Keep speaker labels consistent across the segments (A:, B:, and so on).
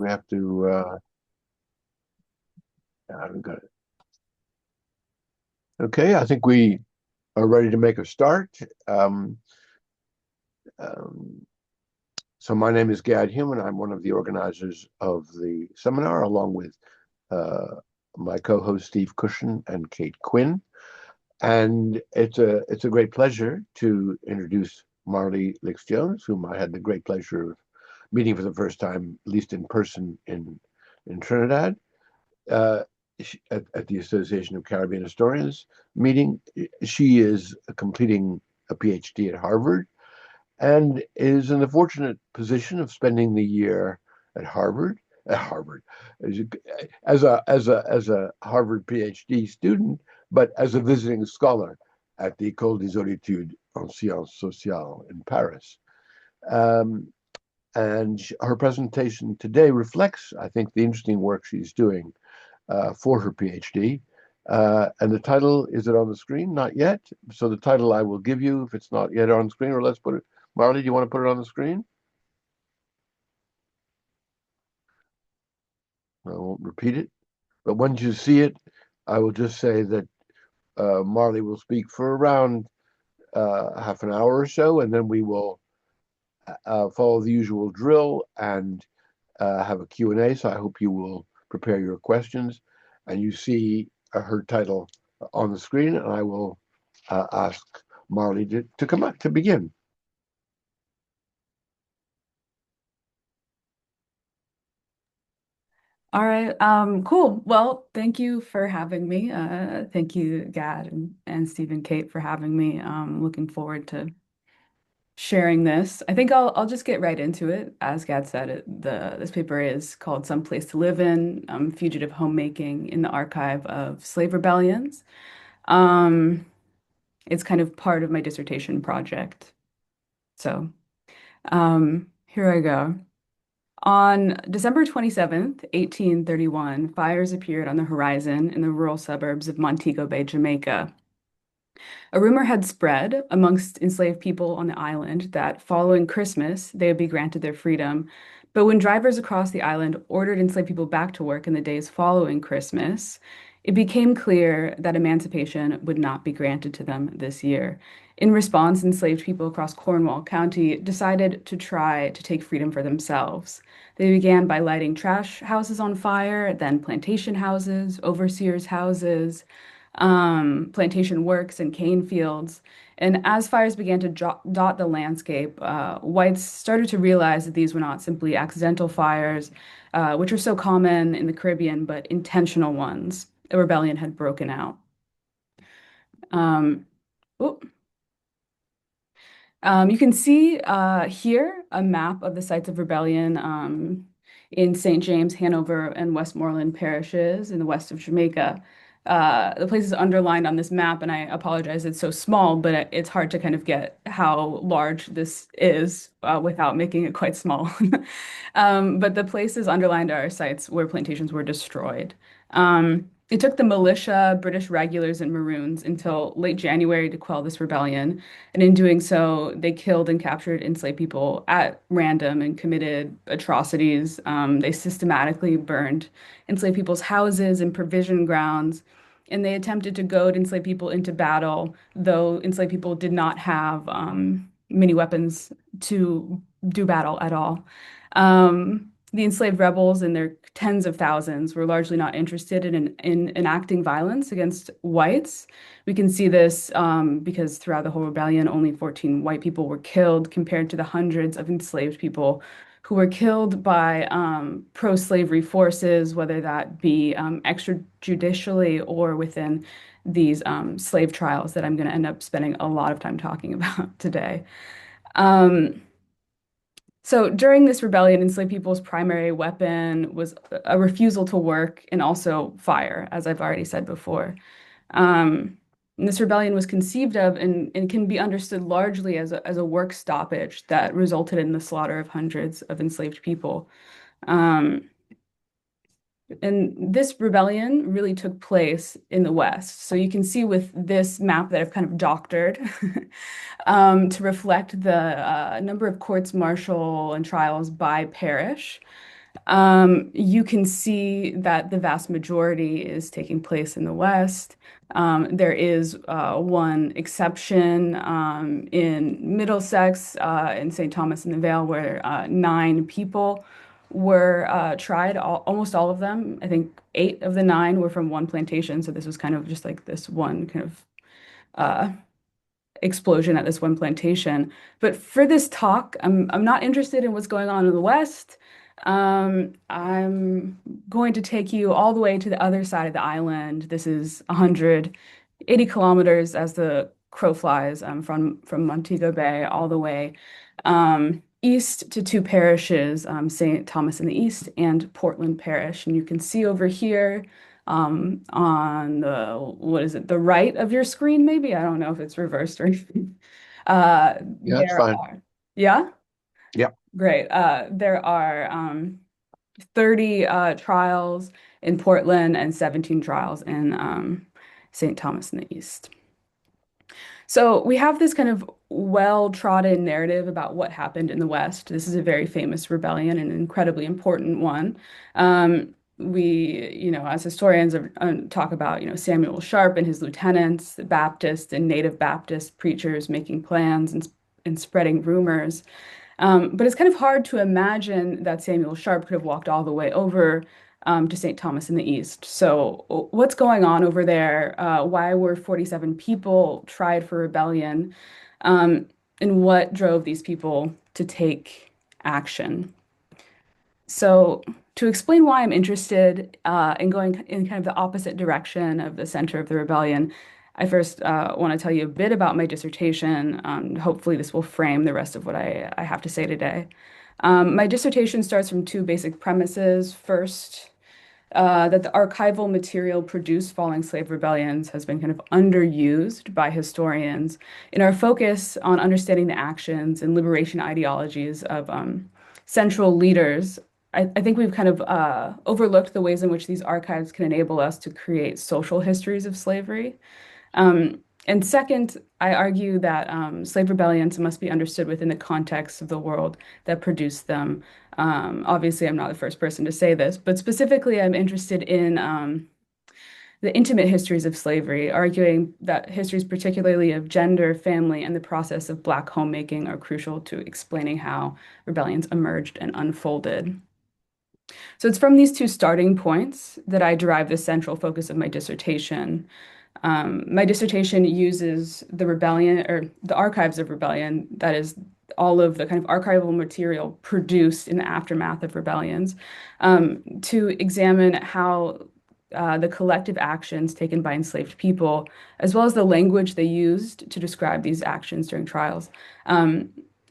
A: We have to, we got it. Okay, I think we are ready to make a start. Um, um, so my name is Gad Human. I'm one of the organizers of the seminar, along with uh, my co-host Steve Cushion and Kate Quinn. And it's a great pleasure to introduce Marley Lix Jones, whom I had the great pleasure of meeting for the first time, at least in person, in Trinidad. uh, at the Association of Caribbean Historians meeting. She is completing a PhD at Harvard and is in the fortunate position of spending the year at Harvard. At Harvard, as a Harvard PhD student, but as a visiting scholar at the École des Études en Sciences Sociales in Paris. Um, and her presentation today reflects, I think, the interesting work she's doing for her PhD. And the title, is it on the screen? Not yet. So the title I will give you if it's not yet on the screen, or let's put it. Marley, do you want to put it on the screen? I won't repeat it. But once you see it, I will just say that Marley will speak for around half an hour or so, and then we will follow the usual drill and have a Q&A. So I hope you will prepare your questions. And you see her title on the screen, and I will ask Marley to come up to begin.
B: All right. Cool. Well, thank you for having me. Thank you, Gad and Steve and Kate for having me. Looking forward to sharing this. I think I'll just get right into it. As Gad said, this paper is called Some Place to Live in, Fugitive Homemaking in the Archive of Slave Rebellions. Um, it's kind of part of my dissertation project. So, here I go. On December 27th, 1831, fires appeared on the horizon in the rural suburbs of Montego Bay, Jamaica. A rumor had spread amongst enslaved people on the island that following Christmas, they would be granted their freedom. But when drivers across the island ordered enslaved people back to work in the days following Christmas, it became clear that emancipation would not be granted to them this year. In response, enslaved people across Cornwall County decided to try to take freedom for themselves. They began by lighting trash houses on fire, then plantation houses, overseers' houses, plantation works and cane fields. And as fires began to dot the landscape, whites started to realize that these were not simply accidental fires, which are so common in the Caribbean, but intentional ones. A rebellion had broken out. Um, oh, you can see here a map of the sites of rebellion in St. James, Hanover, and Westmoreland parishes in the west of Jamaica. The place is underlined on this map, and I apologize, it's so small, but it's hard to kind of get how large this is without making it quite small. But the places underlined are sites where plantations were destroyed. It took the militia, British regulars, and Maroons until late January to quell this rebellion. And in doing so, they killed and captured enslaved people at random and committed atrocities. They systematically burned enslaved people's houses and provision grounds. And they attempted to goad enslaved people into battle, though enslaved people did not have many weapons to do battle at all. The enslaved rebels and their tens of thousands were largely not interested in enacting violence against whites. We can see this because throughout the whole rebellion, only 14 white people were killed compared to the hundreds of enslaved people who were killed by pro-slavery forces, whether that be extrajudicially or within these slave trials that I'm going to end up spending a lot of time talking about today. Um, so during this rebellion, enslaved people's primary weapon was a refusal to work and also fire, as I've already said before. And this rebellion was conceived of and can be understood largely as a work stoppage that resulted in the slaughter of hundreds of enslaved people. Um, and this rebellion really took place in the West. So you can see with this map that I've kind of doctored to reflect the number of courts martial and trials by parish. You can see that the vast majority is taking place in the West. There is one exception in Middlesex, in St. Thomas in the Vale, where 9 people were tried. Almost all of them, I think 8 of the 9 were from one plantation. So this was kind of just like this one kind of uh, explosion at this one plantation. But for this talk, I'm not interested in what's going on in the West. I'm going to take you all the way to the other side of the island. This is 180 kilometers as the crow flies, from Montego Bay all the way east to 2 parishes, St. Thomas in the east and Portland Parish. And you can see over here on the, what is it, the right of your screen, maybe? I don't know if it's reversed or anything.
A: Yeah, it's
B: There
A: fine.
B: are, yeah,
A: Yeah.
B: great. There are 30 trials in Portland and 17 trials in St. Thomas in the East. So we have this kind of well-trodden narrative about what happened in the West. This is a very famous rebellion, an incredibly important one. As historians talk about, Samuel Sharp and his lieutenants, the Baptist and native Baptist preachers making plans and spreading rumors. But it's kind of hard to imagine that Samuel Sharp could have walked all the way over to St. Thomas in the East. So, what's going on over there? Why were 47 people tried for rebellion? Um, and what drove these people to take action? So, to explain why I'm interested in going in kind of the opposite direction of the center of the rebellion, I first want to tell you a bit about my dissertation. Hopefully, this will frame the rest of what I have to say today. My dissertation starts from 2 basic premises. First, that the archival material produced following slave rebellions has been kind of underused by historians in our focus on understanding the actions and liberation ideologies of central leaders. I think we've kind of overlooked the ways in which these archives can enable us to create social histories of slavery. And second, I argue that slave rebellions must be understood within the context of the world that produced them. Obviously, I'm not the first person to say this, but specifically, I'm interested in the intimate histories of slavery, arguing that histories, particularly of gender, family, and the process of Black homemaking, are crucial to explaining how rebellions emerged and unfolded. So it's from these 2 starting points that I derive the central focus of my dissertation. My dissertation uses the rebellion or the archives of rebellion, that is, all of the kind of archival material produced in the aftermath of rebellions, to examine how the collective actions taken by enslaved people, as well as the language they used to describe these actions during trials,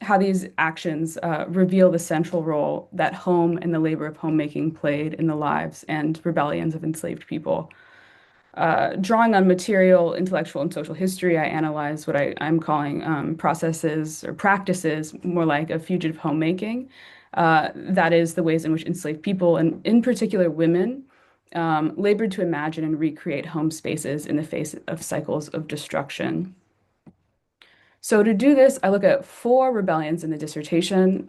B: how these actions reveal the central role that home and the labor of homemaking played in the lives and rebellions of enslaved people. Drawing on material, intellectual, and social history, I analyze what I'm calling processes or practices, more like a fugitive homemaking. That is the ways in which enslaved people, and in particular women, labored to imagine and recreate home spaces in the face of cycles of destruction. So to do this, I look at 4 rebellions in the dissertation.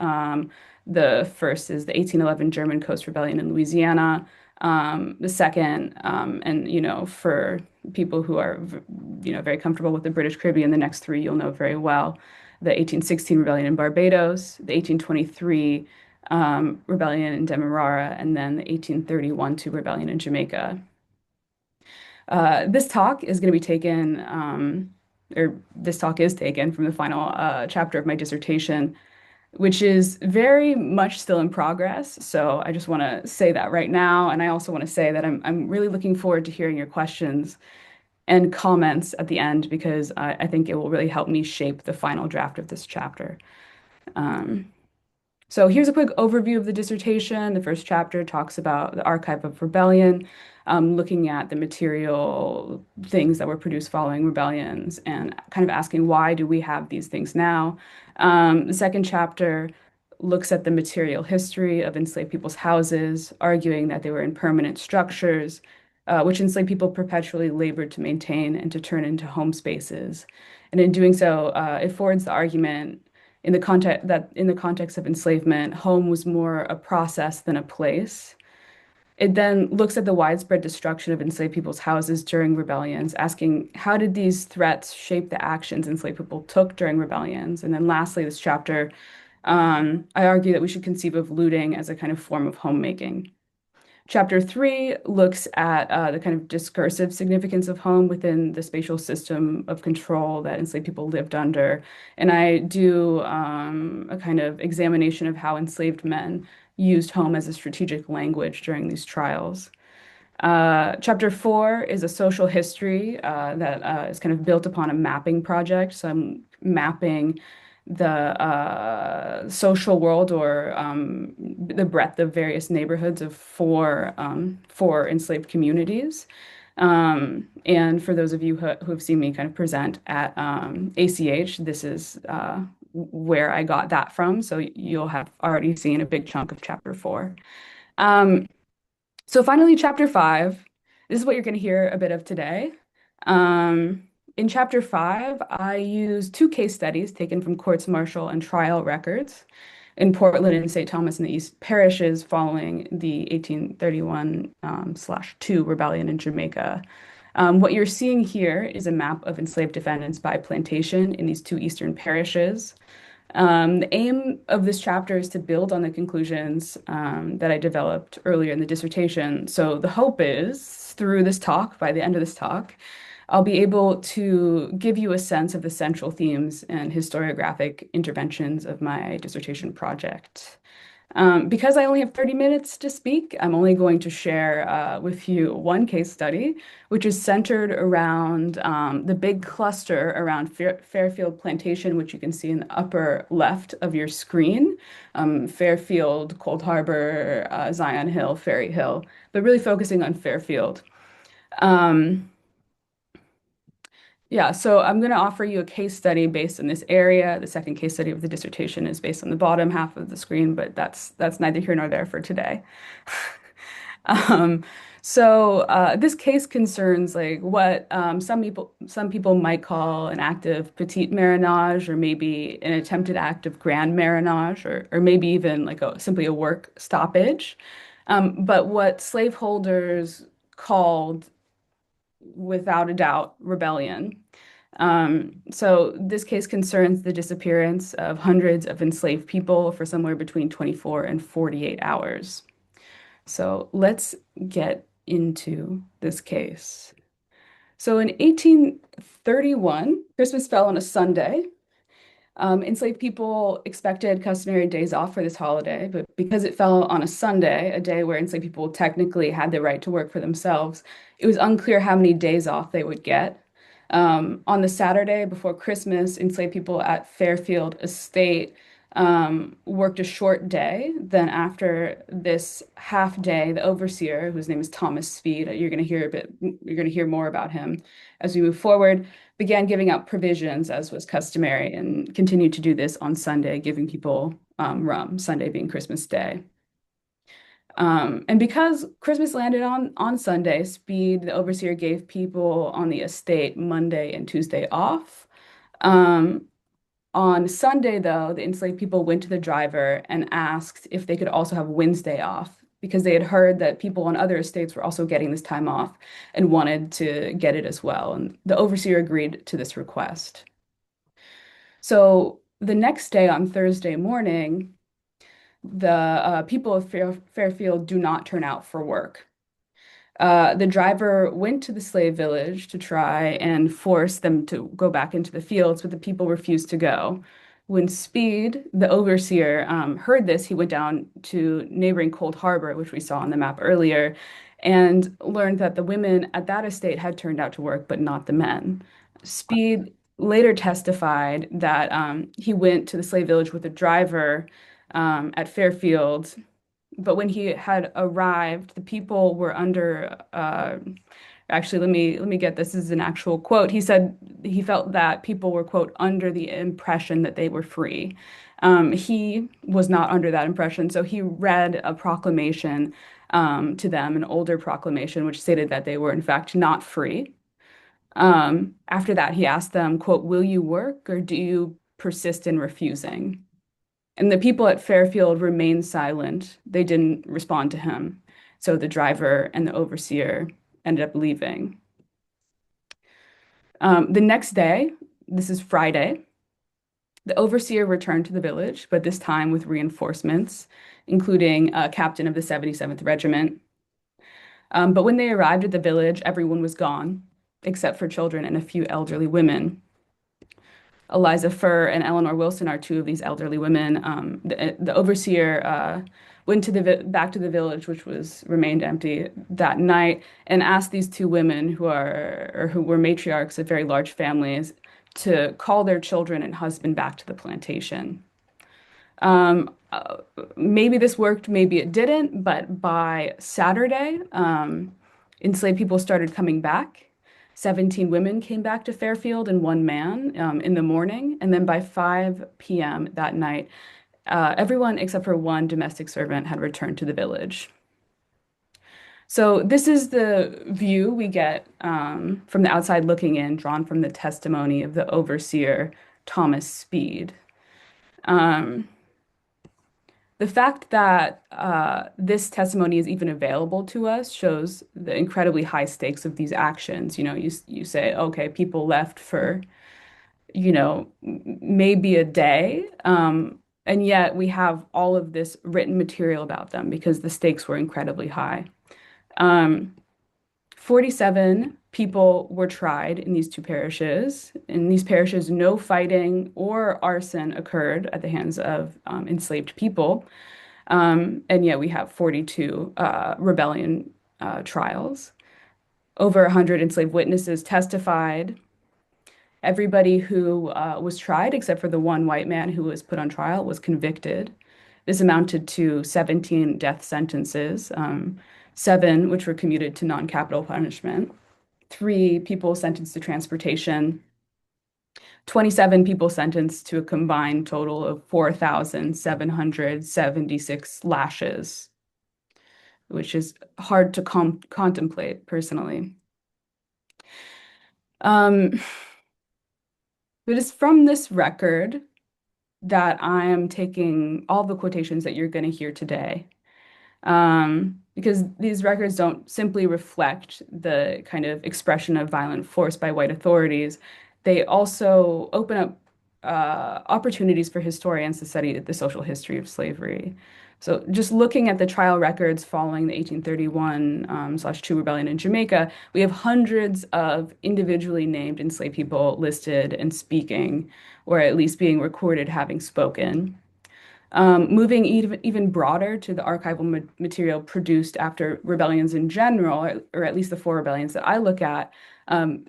B: The first is the 1811 German Coast Rebellion in Louisiana. The second, and for people who are, very comfortable with the British Caribbean, the next 3 you'll know very well. The 1816 rebellion in Barbados, the 1823 rebellion in Demerara, and then the 1831 2 rebellion in Jamaica. This talk is going to be taken, or this talk is taken from the final chapter of my dissertation, which is very much still in progress. So I just want to say that right now. And I also want to say that I'm really looking forward to hearing your questions and comments at the end because I think it will really help me shape the final draft of this chapter. Um, so here's a quick overview of the dissertation. The first chapter talks about the archive of rebellion, looking at the material things that were produced following rebellions and kind of asking why do we have these things now. The second chapter looks at the material history of enslaved people's houses, arguing that they were in permanent structures, which enslaved people perpetually labored to maintain and to turn into home spaces. And in doing so, it forwards the argument in the context of enslavement, home was more a process than a place. It then looks at the widespread destruction of enslaved people's houses during rebellions, asking how did these threats shape the actions enslaved people took during rebellions? And then lastly, this chapter, I argue that we should conceive of looting as a kind of form of homemaking. Chapter three looks at the kind of discursive significance of home within the spatial system of control that enslaved people lived under. And I do a kind of examination of how enslaved men used home as a strategic language during these trials. Chapter four is a social history that is kind of built upon a mapping project. So I'm mapping the social world or the breadth of various neighborhoods of four enslaved communities. And for those of you who have seen me kind of present at ACH, this is where I got that from. So you'll have already seen a big chunk of chapter four. Um, so finally, chapter five, this is what you're going to hear a bit of today. Um, in chapter five, I use two case studies taken from courts martial and trial records in Portland and St. Thomas in the East parishes following the 1831 slash 2 rebellion in Jamaica. What you're seeing here is a map of enslaved defendants by plantation in these two eastern parishes. The aim of this chapter is to build on the conclusions that I developed earlier in the dissertation. So the hope is through this talk, by the end of this talk, I'll be able to give you a sense of the central themes and historiographic interventions of my dissertation project. Because I only have 30 minutes to speak, I'm only going to share with you one case study, which is centered around the big cluster around Fairfield Plantation, which you can see in the upper left of your screen. Fairfield, Cold Harbor, Zion Hill, Ferry Hill, but really focusing on Fairfield. Um, yeah, so I'm going to offer you a case study based on this area. The second case study of the dissertation is based on the bottom half of the screen, but that's neither here nor there for today. Um, this case concerns like what some people might call an act of petite marronage, or maybe an attempted act of grand marronage, or maybe even like simply a work stoppage. But what slaveholders called, without a doubt, rebellion. So this case concerns the disappearance of hundreds of enslaved people for somewhere between 24 and 48 hours. So let's get into this case. So in 1831, Christmas fell on a Sunday. Enslaved people expected customary days off for this holiday, but because it fell on a Sunday, a day where enslaved people technically had the right to work for themselves, it was unclear how many days off they would get. On the Saturday before Christmas, enslaved people at Fairfield Estate worked a short day. Then, after this half day, the overseer, whose name is Thomas Speed, you're going to hear more about him as we move forward, began giving out provisions as was customary and continued to do this on Sunday, giving people rum, Sunday being Christmas Day. And because Christmas landed on Sunday, Speed, the overseer, gave people on the estate Monday and Tuesday off. Um, on Sunday, though, the enslaved people went to the driver and asked if they could also have Wednesday off because they had heard that people on other estates were also getting this time off and wanted to get it as well. And the overseer agreed to this request. So the next day, on Thursday morning, the people of Fairfield do not turn out for work. The driver went to the slave village to try and force them to go back into the fields, but the people refused to go. When Speed, the overseer, heard this, he went down to neighboring Cold Harbor, which we saw on the map earlier, and learned that the women at that estate had turned out to work, but not the men. Speed later testified that he went to the slave village with a driver at Fairfield, but when he had arrived, the people were under actually let me get this. This is an actual quote. He said he felt that people were, quote, under the impression that they were free. He was not under that impression, so he read a proclamation to them, an older proclamation, which stated that they were in fact not free. After that, he asked them, quote, "Will you work or do you persist in refusing. And the people at Fairfield remained silent. They didn't respond to him. So the driver and the overseer ended up leaving. The next day, this is Friday, the overseer returned to the village, but this time with reinforcements, including a captain of the 77th Regiment. But when they arrived at the village, everyone was gone, except for children and a few elderly women. Eliza Furr and Eleanor Wilson are two of these elderly women. The overseer went to the back to the village, which was remained empty that night, and asked these two women who were matriarchs of very large families to call their children and husband back to the plantation. Um, uh, Maybe this worked, maybe it didn't, but by Saturday, enslaved people started coming back. 17 women came back to Fairfield and one man in the morning. And then by 5 p.m. that night, everyone except for one domestic servant had returned to the village. So this is the view we get from the outside looking in, drawn from the testimony of the overseer, Thomas Speed. Um, The fact that this testimony is even available to us shows the incredibly high stakes of these actions. You say, okay, people left for, maybe a day, and yet we have all of this written material about them because the stakes were incredibly high. Um, 47 people were tried in these two parishes. In these parishes, no fighting or arson occurred at the hands of enslaved people. And yet we have 42 rebellion trials. Over 100 enslaved witnesses testified. Everybody who was tried, except for the one white man who was put on trial, was convicted. This amounted to 17 death sentences, seven which were commuted to non-capital punishment, three people sentenced to transportation, 27 people sentenced to a combined total of 4,776 lashes, which is hard to contemplate personally. Um, it is from this record that I am taking all the quotations that you're going to hear today, because these records don't simply reflect the kind of expression of violent force by white authorities. They also open up opportunities for historians to study the social history of slavery. So just looking at the trial records following the 1831 /2 rebellion in Jamaica, we have hundreds of individually named enslaved people listed and speaking, or at least being recorded having spoken. Moving even broader to the archival material produced after rebellions in general, or at least the four rebellions that I look at,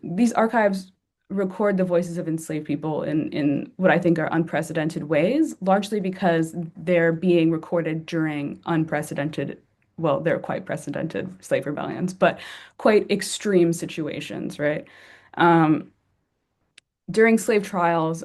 B: these archives record the voices of enslaved people in what I think are unprecedented ways, largely because they're being recorded during unprecedented, well, they're quite precedented slave rebellions, but quite extreme situations, right? Um, During slave trials,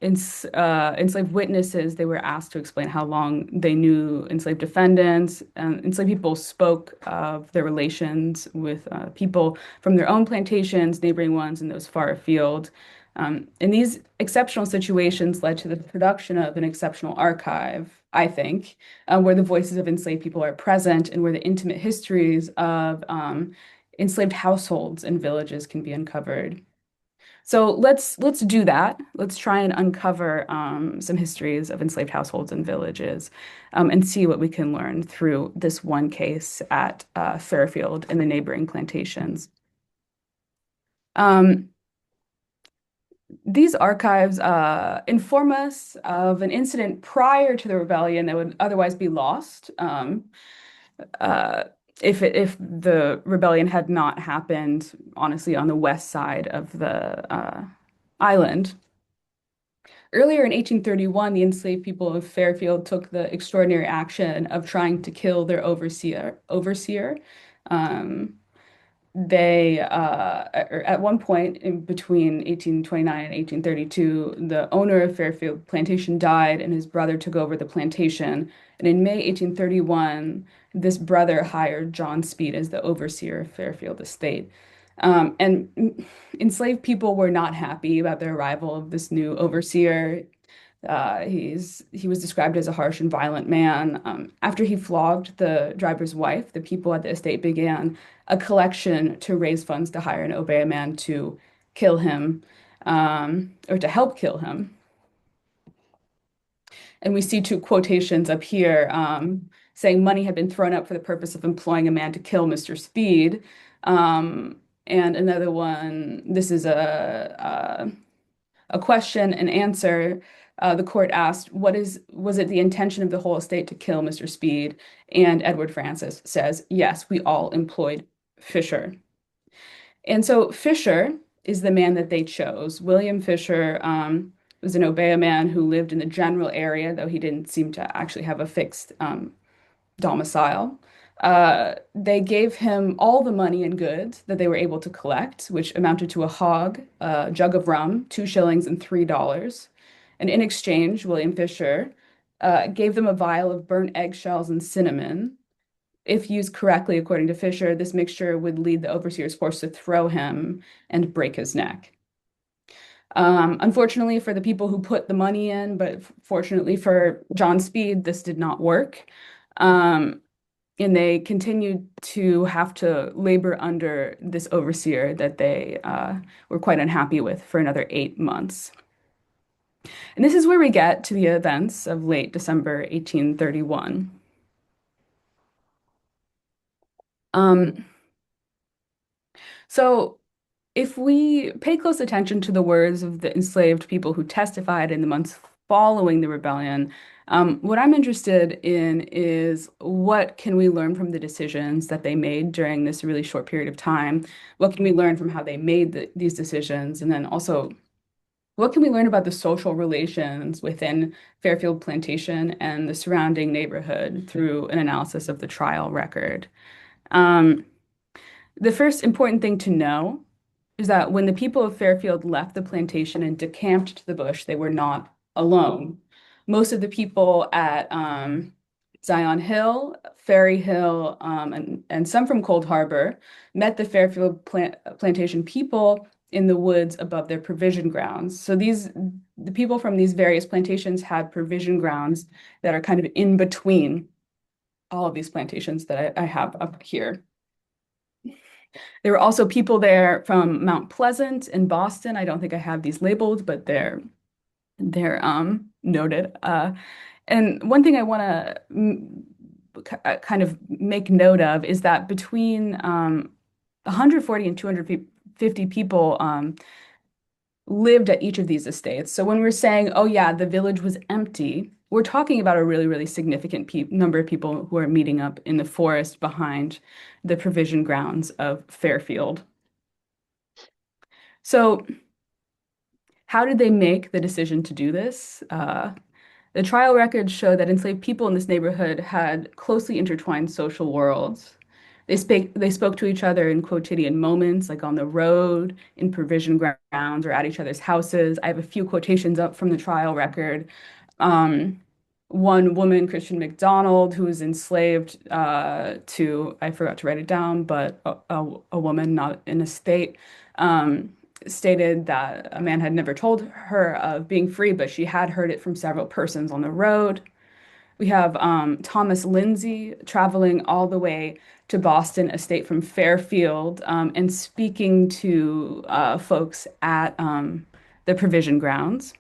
B: enslaved witnesses, they were asked to explain how long they knew enslaved defendants. Enslaved people spoke of their relations with people from their own plantations, neighboring ones, and those far afield. And these exceptional situations led to the production of an exceptional archive, I think, where the voices of enslaved people are present and where the intimate histories of enslaved households and villages can be uncovered. So let's do that. Let's try and uncover some histories of enslaved households and villages, and see what we can learn through this one case at Fairfield and the neighboring plantations. Um, these archives inform us of an incident prior to the rebellion that would otherwise be lost. Uh, if the rebellion had not happened, honestly, on the west side of the island. Earlier in 1831, the enslaved people of Fairfield took the extraordinary action of trying to kill their overseer. Um, at one point in between 1829 and 1832, the owner of Fairfield Plantation died and his brother took over the plantation. And in May 1831, this brother hired John Speed as the overseer of Fairfield Estate. And enslaved people were not happy about the arrival of this new overseer. He was described as a harsh and violent man. After he flogged the driver's wife, the people at the estate began a collection to raise funds to hire and obey a man to kill him, or to help kill him. And we see two quotations up here saying money had been thrown up for the purpose of employing a man to kill Mr. Speed. And another one, this is a question and answer. The court asked, was it the intention of the whole estate to kill Mr. Speed? And Edward Francis says, yes, we all employed Fisher. And so Fisher is the man that they chose. William Fisher was an Obeah man who lived in the general area, though he didn't seem to actually have a fixed domicile. They gave him all the money and goods that they were able to collect, which amounted to a hog, a jug of rum, 2 shillings, and $3. And in exchange, William Fisher gave them a vial of burnt eggshells and cinnamon. If used correctly, according to Fisher, this mixture would lead the overseer's horse to throw him and break his neck. Unfortunately for the people who put the money in, but fortunately for John Speed, this did not work. Um, and they continued to have to labor under this overseer that they were quite unhappy with for another 8 months. And this is where we get to the events of late December 1831. Um, so if we pay close attention to the words of the enslaved people who testified in the months following the rebellion, what I'm interested in is what can we learn from the decisions that they made during this really short period of time? What can we learn from how they made these decisions? And then also, what can we learn about the social relations within Fairfield Plantation and the surrounding neighborhood through an analysis of the trial record? Um, the first important thing to know is that when the people of Fairfield left the plantation and decamped to the bush, they were not alone. Most of the people at Zion Hill, Ferry Hill, and some from Cold Harbor met the Fairfield plantation people in the woods above their provision grounds. So the people from these various plantations had provision grounds that are kind of in between all of these plantations that I have up here. There were also people there from Mount Pleasant and Boston. I don't think I have these labeled, but they're noted. And one thing I want to kind of make note of is that between 140 and 250 people lived at each of these estates. So when we're saying, oh yeah, the village was empty, we're talking about a really, really significant number of people who are meeting up in the forest behind the provision grounds of Fairfield. So how did they make the decision to do this? The trial records show that enslaved people in this neighborhood had closely intertwined social worlds. They spoke to each other in quotidian moments, like on the road, in provision grounds, or at each other's houses. I have a few quotations up from the trial record. Um, One woman, Christian McDonald, who was enslaved I forgot to write it down, but a woman, not in a state, stated that a man had never told her of being free, but she had heard it from several persons on the road. We have Thomas Lindsay traveling all the way to Boston, a state from Fairfield, and speaking to folks at the provision grounds.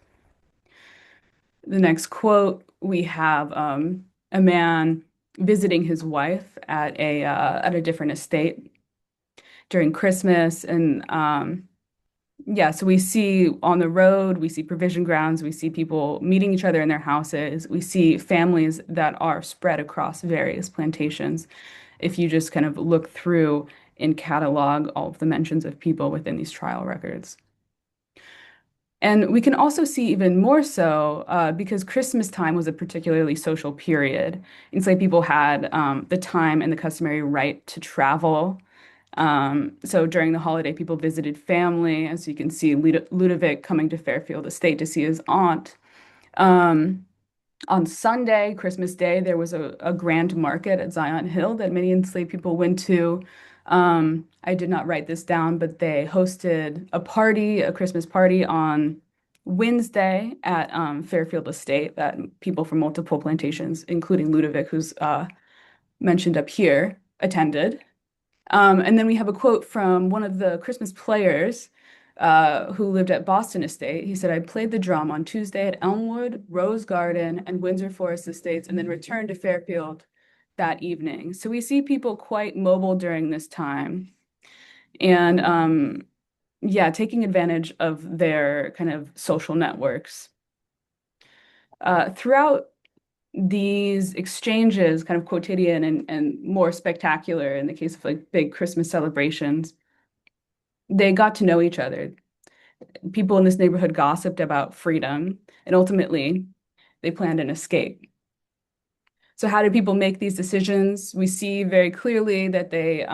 B: The next quote, we have a man visiting his wife at a different estate during Christmas, and yeah, so we see on the road, we see provision grounds, we see people meeting each other in their houses, we see families that are spread across various plantations. If you just kind of look through and catalog all of the mentions of people within these trial records. And we can also see even more so because Christmas time was a particularly social period. Enslaved people had the time and the customary right to travel. So during the holiday, people visited family. As you can see, Ludovic coming to Fairfield Estate to see his aunt. Um, on Sunday, Christmas Day, there was a grand market at Zion Hill that many enslaved people went to. I did not write this down, but they hosted a party, a Christmas party on Wednesday at Fairfield Estate that people from multiple plantations, including Ludovic, who's mentioned up here, attended. And then we have a quote from one of the Christmas players who lived at Boston Estate. He said, I played the drum on Tuesday at Elmwood, Rose Garden, and Windsor Forest Estates, and then returned to Fairfield that evening. So we see people quite mobile during this time. And yeah, taking advantage of their kind of social networks. Throughout these exchanges, kind of quotidian and more spectacular in the case of like big Christmas celebrations, they got to know each other. People in this neighborhood gossiped about freedom, and ultimately they planned an escape. So how did people make these decisions? We see very clearly that they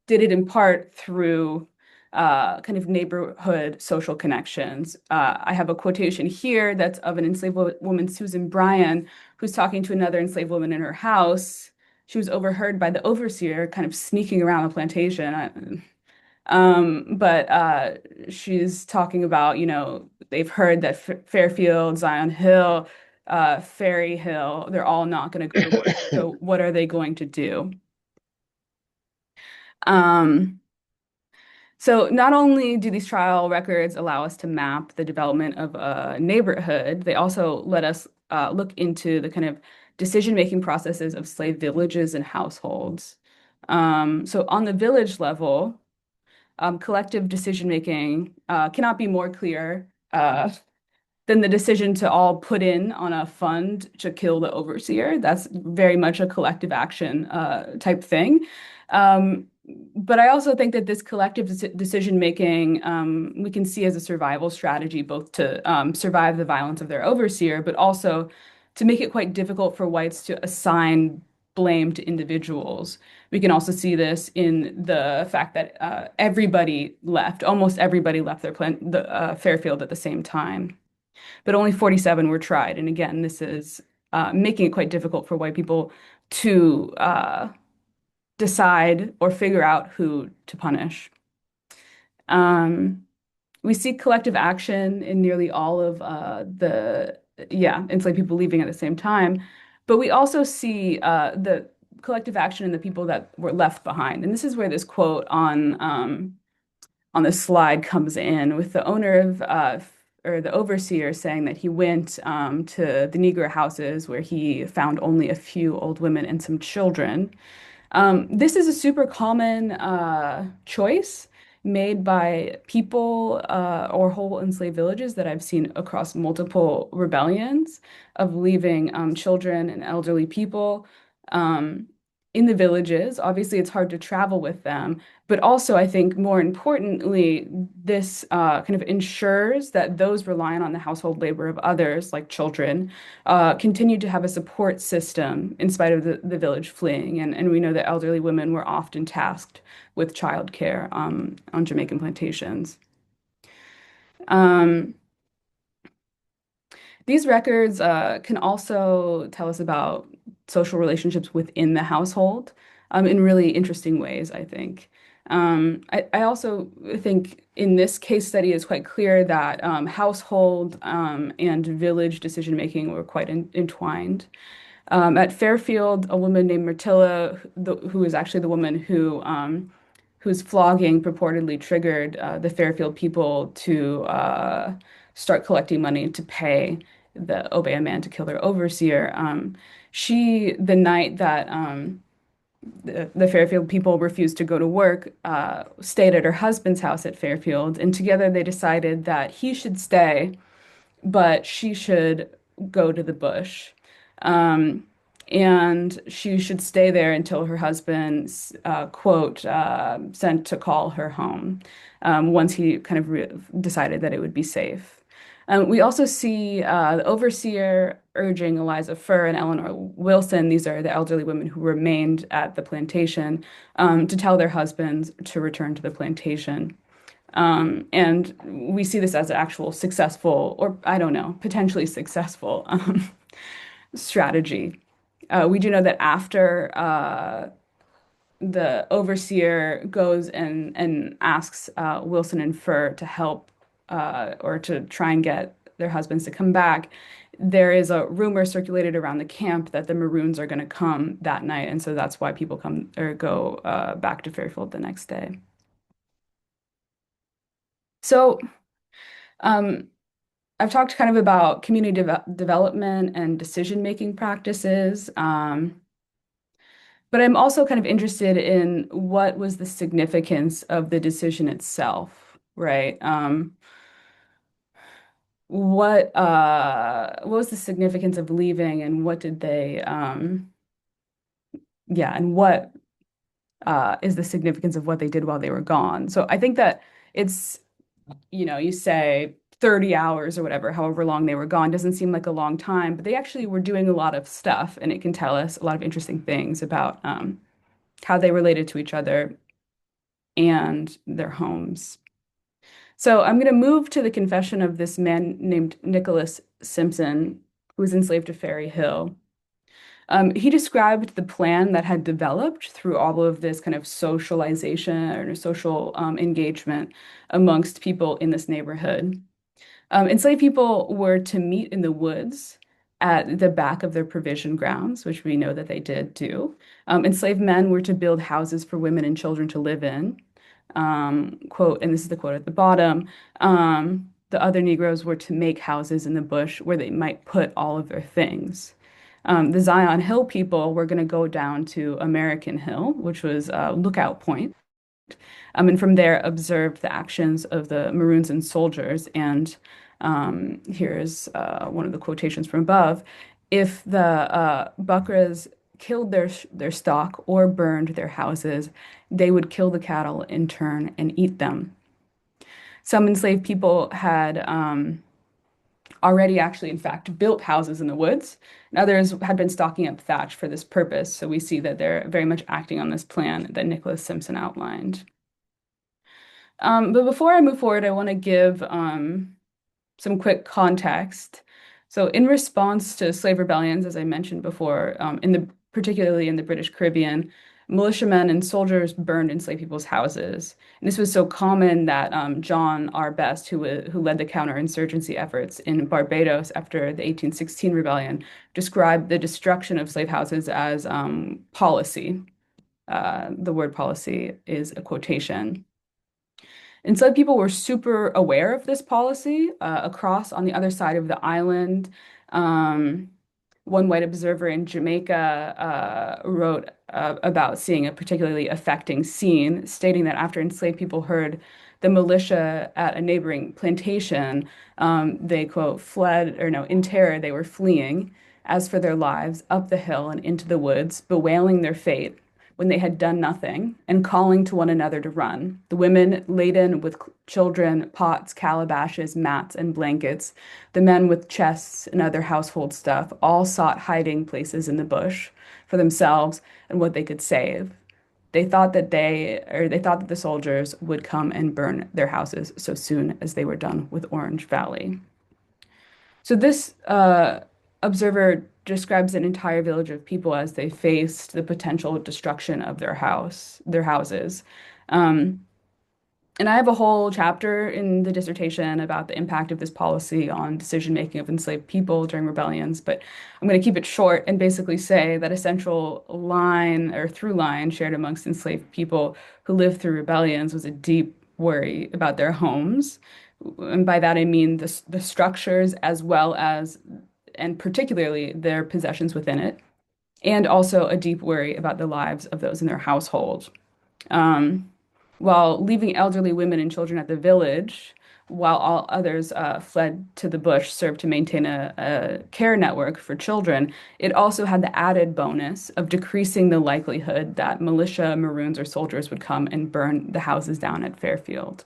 B: did it in part through kind of neighborhood social connections. I have a quotation here that's of an enslaved woman, Susan Bryan, who's talking to another enslaved woman in her house. She was overheard by the overseer kind of sneaking around the plantation. But she's talking about, they've heard that Fairfield, Zion Hill, Ferry Hill, they're all not going to go to work. So what are they going to do? Um, so not only do these trial records allow us to map the development of a neighborhood, they also let us look into the kind of decision-making processes of slave villages and households. So on the village level, collective decision making cannot be more clear than the decision to all put in on a fund to kill the overseer. That's very much a collective action type thing. Um, but I also think that this collective decision making we can see as a survival strategy, both to survive the violence of their overseer, but also to make it quite difficult for whites to assign blame to individuals. We can also see this in the fact that almost everybody left the Fairfield at the same time, but only 47 were tried. And again, this is making it quite difficult for white people to decide or figure out who to punish. Um, we see collective action in nearly all of enslaved people leaving at the same time, but we also see the collective action in the people that were left behind. And this is where this quote on the slide comes in with the owner of or the overseer saying that he went to the Negro houses where he found only a few old women and some children. This is a super common choice made by people or whole enslaved villages that I've seen across multiple rebellions of leaving children and elderly people um, in the villages. Obviously, it's hard to travel with them, but also I think more importantly, this kind of ensures that those relying on the household labor of others, like children, continue to have a support system in spite of the village fleeing. And we know that elderly women were often tasked with childcare on Jamaican plantations. Um, these records can also tell us about social relationships within the household in really interesting ways, I think. I also think in this case study, it's quite clear that household and village decision making were quite entwined. At Fairfield, a woman named Myrtilla, who is actually the woman whose flogging purportedly triggered the Fairfield people to start collecting money to pay the Obeah man to kill their overseer. The night that the Fairfield people refused to go to work, stayed at her husband's house at Fairfield, and together they decided that he should stay but she should go to the bush. Um, and she should stay there until her husband, quote, sent to call her home, once he kind of decided that it would be safe. We also see the overseer urging Eliza Furr and Eleanor Wilson, these are the elderly women who remained at the plantation, to tell their husbands to return to the plantation. And we see this as an actual successful, or I don't know, potentially successful strategy. We do know that after the overseer goes and asks Wilson and Fur to help or to try and get their husbands to come back. There is a rumor circulated around the camp that the Maroons are going to come that night, and so that's why people come or go back to Fairfield the next day. So, um, I've talked kind of about community development and decision-making practices. But I'm also kind of interested in what was the significance of the decision itself, right? What was the significance of leaving and what did they yeah, and what is the significance of what they did while they were gone? So I think that it's, you say 30 hours or whatever, however long they were gone, doesn't seem like a long time, but they actually were doing a lot of stuff and it can tell us a lot of interesting things about how they related to each other and their homes. So I'm going to move to the confession of this man named Nicholas Simpson, who was enslaved to Ferry Hill. He described the plan that had developed through all of this kind of socialization or social engagement amongst people in this neighborhood. Enslaved people were to meet in the woods at the back of their provision grounds, which we know that they did do. Enslaved men were to build houses for women and children to live in. Quote, and this is the quote at the bottom. The other Negroes were to make houses in the bush where they might put all of their things. The Zion Hill people were going to go down to American Hill, which was a lookout point, and from there observed the actions of the Maroons and soldiers. And here's one of the quotations from above. If the Buckras killed their stock or burned their houses, they would kill the cattle in turn and eat them. Some enslaved people had already actually, in fact, built houses in the woods, and others had been stocking up thatch for this purpose. So we see that they're very much acting on this plan that Nicholas Simpson outlined. But before I move forward, I want to give some quick context. So, in response to slave rebellions, as I mentioned before, particularly in the British Caribbean, militiamen and soldiers burned enslaved people's houses. And this was so common that John R. Best, who led the counterinsurgency efforts in Barbados after the 1816 rebellion, described the destruction of slave houses as policy. The word policy is a quotation. Enslaved people were super aware of this policy across on the other side of the island. Um, One white observer in Jamaica wrote about seeing a particularly affecting scene, stating that after enslaved people heard the militia at a neighboring plantation, they, quote, fled, or no, in terror, they were fleeing, as for their lives, up the hill and into the woods, bewailing their fate when they had done nothing, and calling to one another to run. The women laden with children, pots, calabashes, mats, and blankets, the men with chests and other household stuff, all sought hiding places in the bush for themselves and what they could save. They thought that the soldiers would come and burn their houses so soon as they were done with Orange Valley. So this observer describes an entire village of people as they faced the potential destruction of their houses. Um, and I have a whole chapter in the dissertation about the impact of this policy on decision making of enslaved people during rebellions, but I'm going to keep it short and basically say that a central line or through line shared amongst enslaved people who lived through rebellions was a deep worry about their homes. And by that I mean the structures as well as, and particularly their possessions within it, and also a deep worry about the lives of those in their household. Um, while leaving elderly women and children at the village, while all others fled to the bush, served to maintain a care network for children, it also had the added bonus of decreasing the likelihood that militia, Maroons, or soldiers would come and burn the houses down at Fairfield.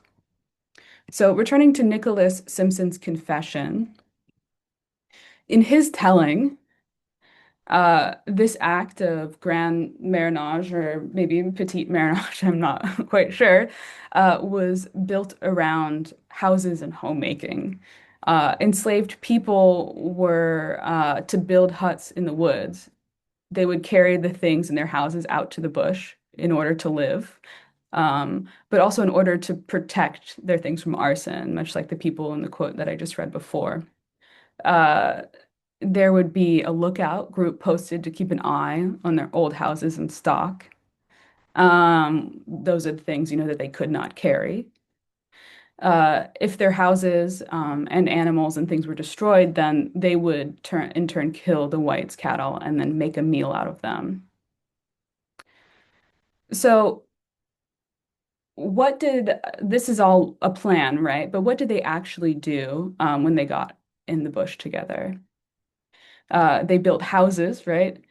B: So, returning to Nicholas Simpson's confession, in his telling, this act of grand marriage, or maybe petite marriage, I'm not quite sure, was built around houses and homemaking. Enslaved people were to build huts in the woods. They would carry the things in their houses out to the bush in order to live, but also in order to protect their things from arson, much like the people in the quote that I just read before. Uh, there would be a lookout group posted to keep an eye on their old houses and stock. Those are the things, that they could not carry. If their houses and animals and things were destroyed, then they would in turn kill the whites' cattle and then make a meal out of them. So, this is all a plan, right? But what did they actually do when they got in the bush together? They built houses, right?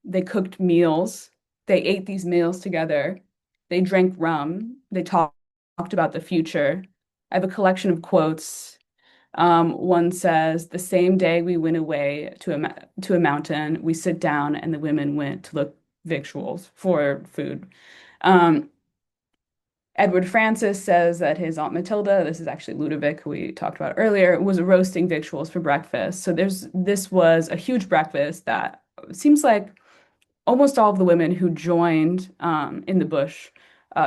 B: They cooked meals. They ate these meals together. They drank rum. They talked about the future. I have a collection of quotes. One says, "The same day we went away to a mountain, we sit down, and the women went to look victuals for food." Um, Edward Francis says that his Aunt Matilda, this is actually Ludovic, who we talked about earlier, was roasting victuals for breakfast. So this was a huge breakfast that seems like almost all of the women who joined in the bush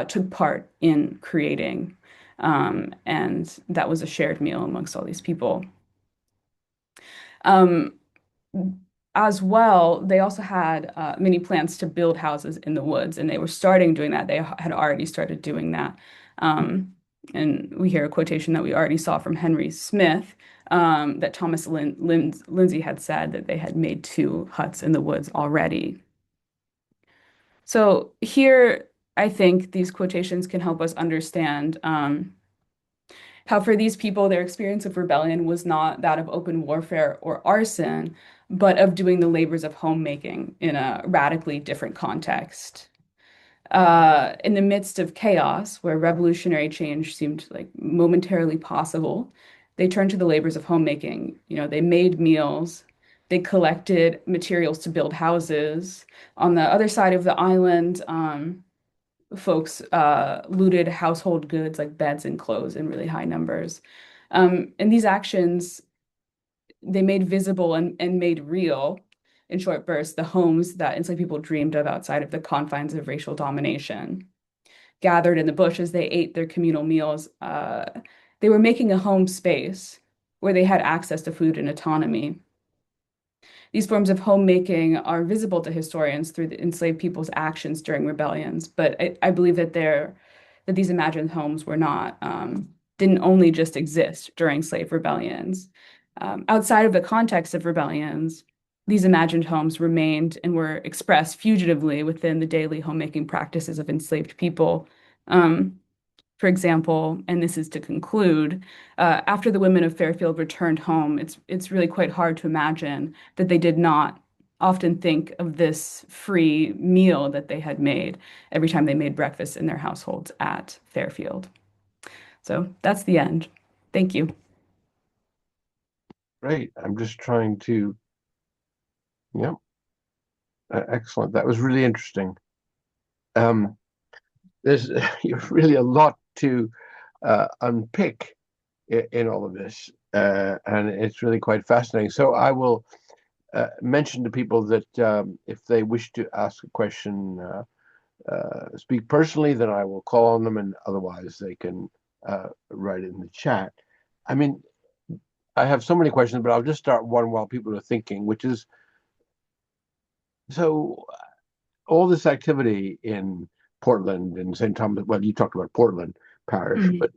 B: took part in creating. And that was a shared meal amongst all these people. Um, as well, they also had many plans to build houses in the woods, and they were starting doing that. They had already started doing that. Um, and we hear a quotation that we already saw from Henry Smith that Thomas Lindsay had said that they had made 2 huts in the woods already. So here, I think these quotations can help us understand how for these people, their experience of rebellion was not that of open warfare or arson, but of doing the labors of homemaking in a radically different context. In the midst of chaos, where revolutionary change seemed like momentarily possible, they turned to the labors of homemaking. They made meals, they collected materials to build houses. On the other side of the island, folks looted household goods like beds and clothes in really high numbers. And these actions, they made visible and made real in short bursts the homes that enslaved people dreamed of outside of the confines of racial domination. Gathered in the bush as they ate their communal meals, they were making a home space where they had access to food and autonomy. These forms of homemaking are visible to historians through the enslaved people's actions during rebellions, but I believe that these imagined homes were not didn't only just exist during slave rebellions. Outside of the context of rebellions, these imagined homes remained and were expressed fugitively within the daily homemaking practices of enslaved people. Um, for example, and this is to conclude, after the women of Fairfield returned home, it's really quite hard to imagine that they did not often think of this free meal that they had made every time they made breakfast in their households at Fairfield. So that's the end. Thank you.
A: Great. I'm just trying to, yeah, excellent. That was really interesting. Um, there's really a lot to unpick in all of this, and it's really quite fascinating. So I will mention to people that if they wish to ask a question, speak personally, then I will call on them, and otherwise they can write it in the chat. I mean, I have so many questions, but I'll just start one while people are thinking, which is so all this activity in Portland and St. Thomas. Well, you talked about Portland Parish,
B: Mhm.
A: but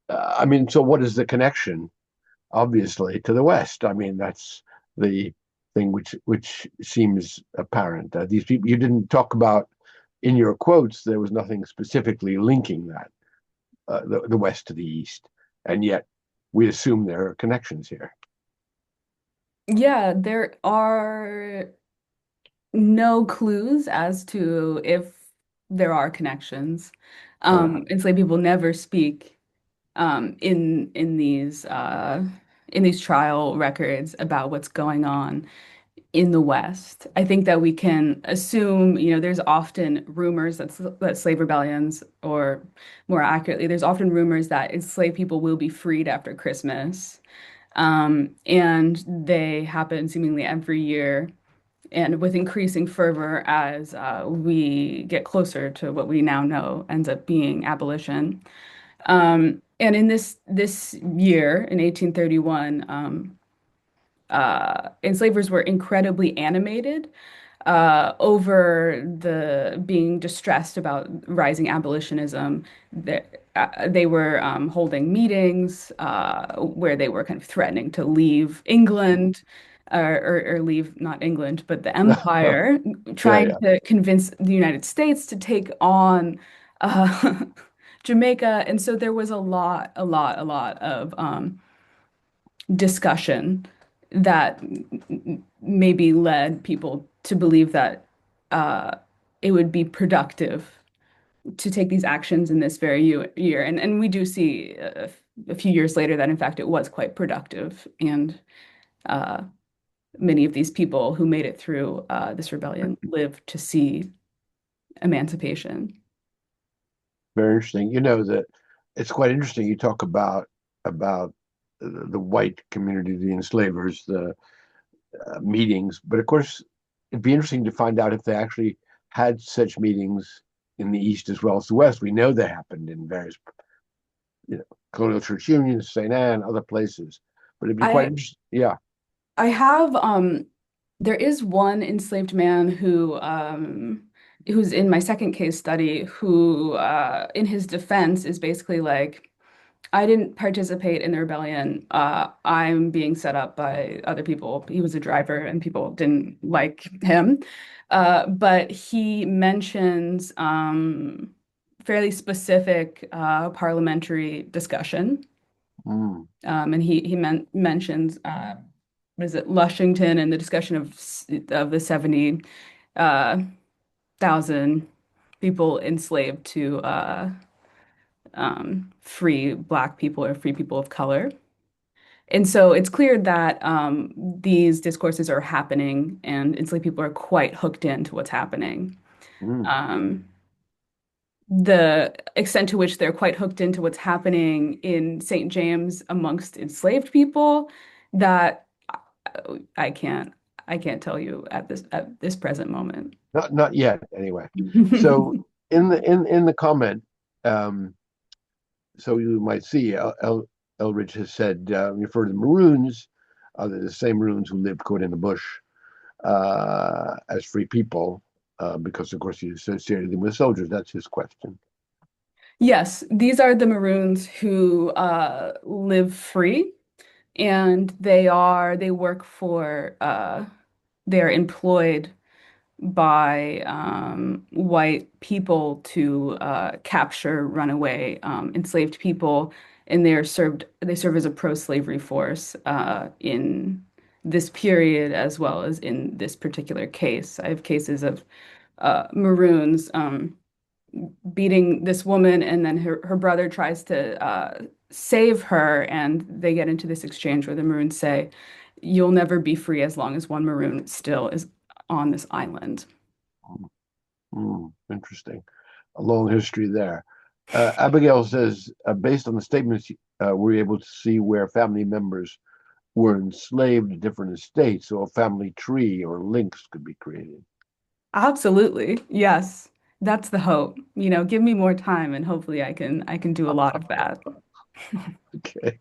A: I mean, so what is the connection? Obviously, to the West. I mean, that's the thing which seems apparent. These people you didn't talk about in your quotes. There was nothing specifically linking that the West to the East, and yet we assume there are connections here.
B: Yeah, there are no clues as to if there are connections.
A: Uh,
B: Enslaved people never speak in these trial records about what's going on in the West. I think that we can assume, there's often rumors that slave rebellions, or more accurately, there's often rumors that enslaved people will be freed after Christmas. And they happen seemingly every year. and with increasing fervor as we get closer to what we now know ends up being abolition. And in this year, in 1831, enslavers were incredibly animated over the being distressed about rising abolitionism. They were holding meetings where they were kind of threatening to leave England, or leave not England, but the empire,
A: Yeah,
B: trying
A: yeah.
B: to convince the United States to take on Jamaica. And so there was a lot of discussion that maybe led people to believe that uh, it would be productive to take these actions in this very year. And we do see a few years later that, in fact, it was quite productive. And uh, many of these people who made it through this rebellion lived to see emancipation.
A: Very interesting. You know that it's quite interesting. You talk about the white community, the enslavers, the meetings, but of course, it'd be interesting to find out if they actually had such meetings in the East as well as the West. We know they happened in various, you know, colonial church unions, St. Anne, other places. But it'd be quite
B: I
A: interesting. Yeah.
B: I have there is one enslaved man who's in my second case study who in his defense is basically like, I didn't participate in the rebellion. I'm being set up by other people. He was a driver and people didn't like him. But he mentions fairly specific parliamentary discussion.
A: Mm,
B: And he mentions what is it, Lushington and the discussion of the 70 uh, thousand people enslaved to free Black people or free people of color. And so it's clear that these discourses are happening, and enslaved people are quite hooked into what's happening.
A: mm.
B: Um, the extent to which they're quite hooked into what's happening in St. James amongst enslaved people, that I can't I can't tell you at this present moment.
A: Not yet, anyway. So in the comment, um, so you might see Elridge has said refer to the Maroons, they're the same Maroons who lived quote in the bush as free people, because of course he associated them with soldiers. That's his question.
B: Yes, these are the Maroons who live free, and they work for they're employed by white people to capture runaway enslaved people, and they serve as a pro-slavery force in this period as well as in this particular case. I have cases of Maroons beating this woman, and then her brother tries to save her, and they get into this exchange where the Maroons say, "You'll never be free as long as one Maroon still is on this island."
A: Interesting. A long history there. Abigail says, based on the statements, were you able to see where family members were enslaved in different estates, so a family tree or links could be created?
B: Absolutely. Yes. That's the hope. Give me more time and hopefully I can do a lot of that.
A: Okay.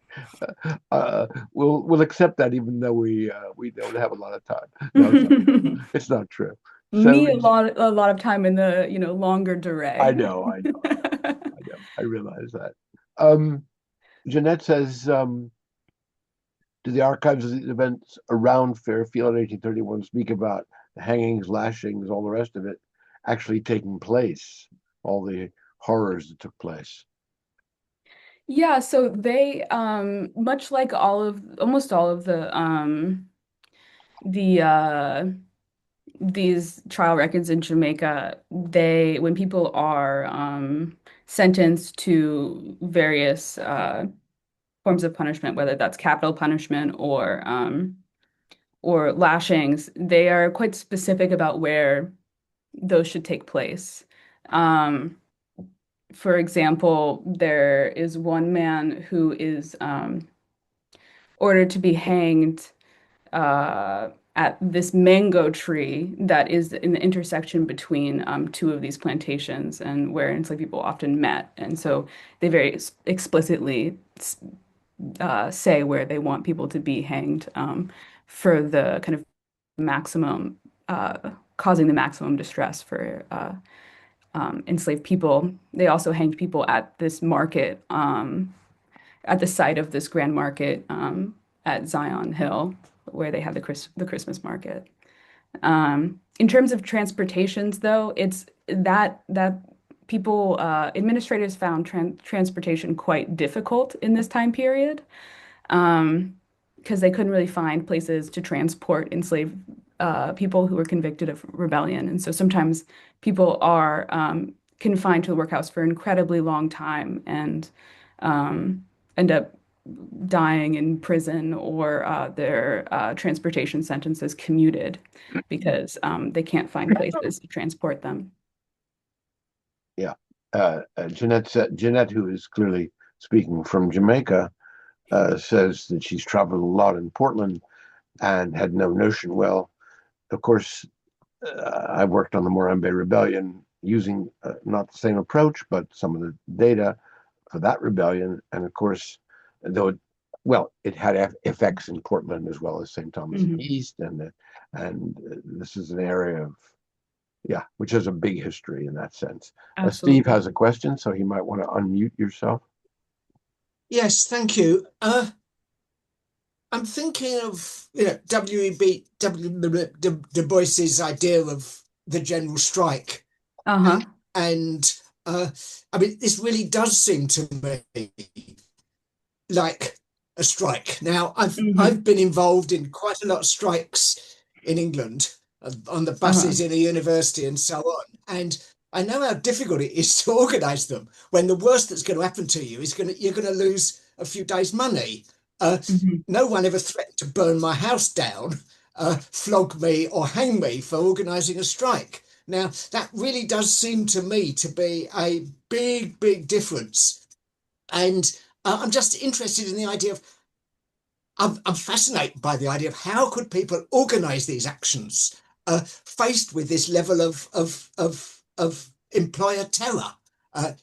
A: Uh, we'll accept that, even though we don't have a lot of time. No, it's not. It's not true. So
B: Me a lot of time in the, longer
A: I
B: durée.
A: know, I know, I know. I realize that. Um, Jeanette says, do the archives of the events around Fairfield in 1831 speak about the hangings, lashings, all the rest of it actually taking place, all the horrors that took place?
B: Yeah, so they much like almost all of the these trial records in Jamaica, when people are sentenced to various forms of punishment, whether that's capital punishment or lashings, they are quite specific about where those should take place. Um, for example, there is one man who is ordered to be hanged at this mango tree that is in the intersection between two of these plantations and where enslaved people often met. And so they very explicitly say where they want people to be hanged for the kind of maximum, causing the maximum distress for enslaved people. They also hanged people at this market, at the site of this grand market at Zion Hill, where they had the Christmas market. In terms of transportations, though, it's that people administrators found transportation quite difficult in this time period because they couldn't really find places to transport enslaved people who were convicted of rebellion. And so sometimes people are confined to the workhouse for an incredibly long time and end up dying in prison or their transportation sentences commuted because they can't find places to transport them.
A: Yeah. Jeanette, who is clearly speaking from Jamaica, says that she's traveled a lot in Portland and had no notion. Well, of course, I worked on the Morambe Rebellion using not the same approach, but some of the data for that rebellion. And of course, though, well, it had effects in Portland as well as St. Thomas
B: Mhm.
A: East, and this is an area of yeah, which has a big history in that sense. Steve
B: Absolutely.
A: has a question, so he might want to unmute yourself.
C: Yes, thank you. I'm thinking of W.E.B. Du Bois's idea of the general strike,
B: Uh-huh.
C: and uh, I mean, this really does seem to me like a strike. Now, I've
B: Hmm.
C: been involved in quite a lot of strikes in England on the
B: Uh-huh.
C: buses in a university and so on, and I know how difficult it is to organise them when the worst that's going to happen to you is you're going to lose a few days' money. Uh,
B: Hmm.
C: no one ever threatened to burn my house down, flog me, or hang me for organising a strike. Now, that really does seem to me to be a big, big difference. And I'm just interested in the idea of, I'm fascinated by the idea of how could people organise these actions faced with this level of employer terror,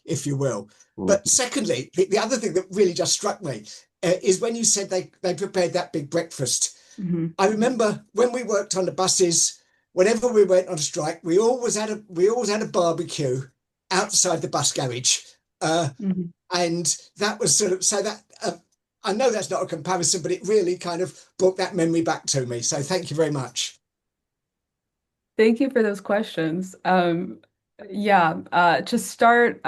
C: if you will. But
A: Mhm.
C: secondly, the other thing that really just struck me is when you said they prepared that big breakfast.
B: Hmm.
C: I remember when we worked on the buses, whenever we went on a strike, we always had a barbecue outside the bus garage.
B: Hmm.
C: And that was sort of so that I know that's not a comparison, but it really kind of brought that memory back to me. So thank you very much.
B: Thank you for those questions. Yeah, to start,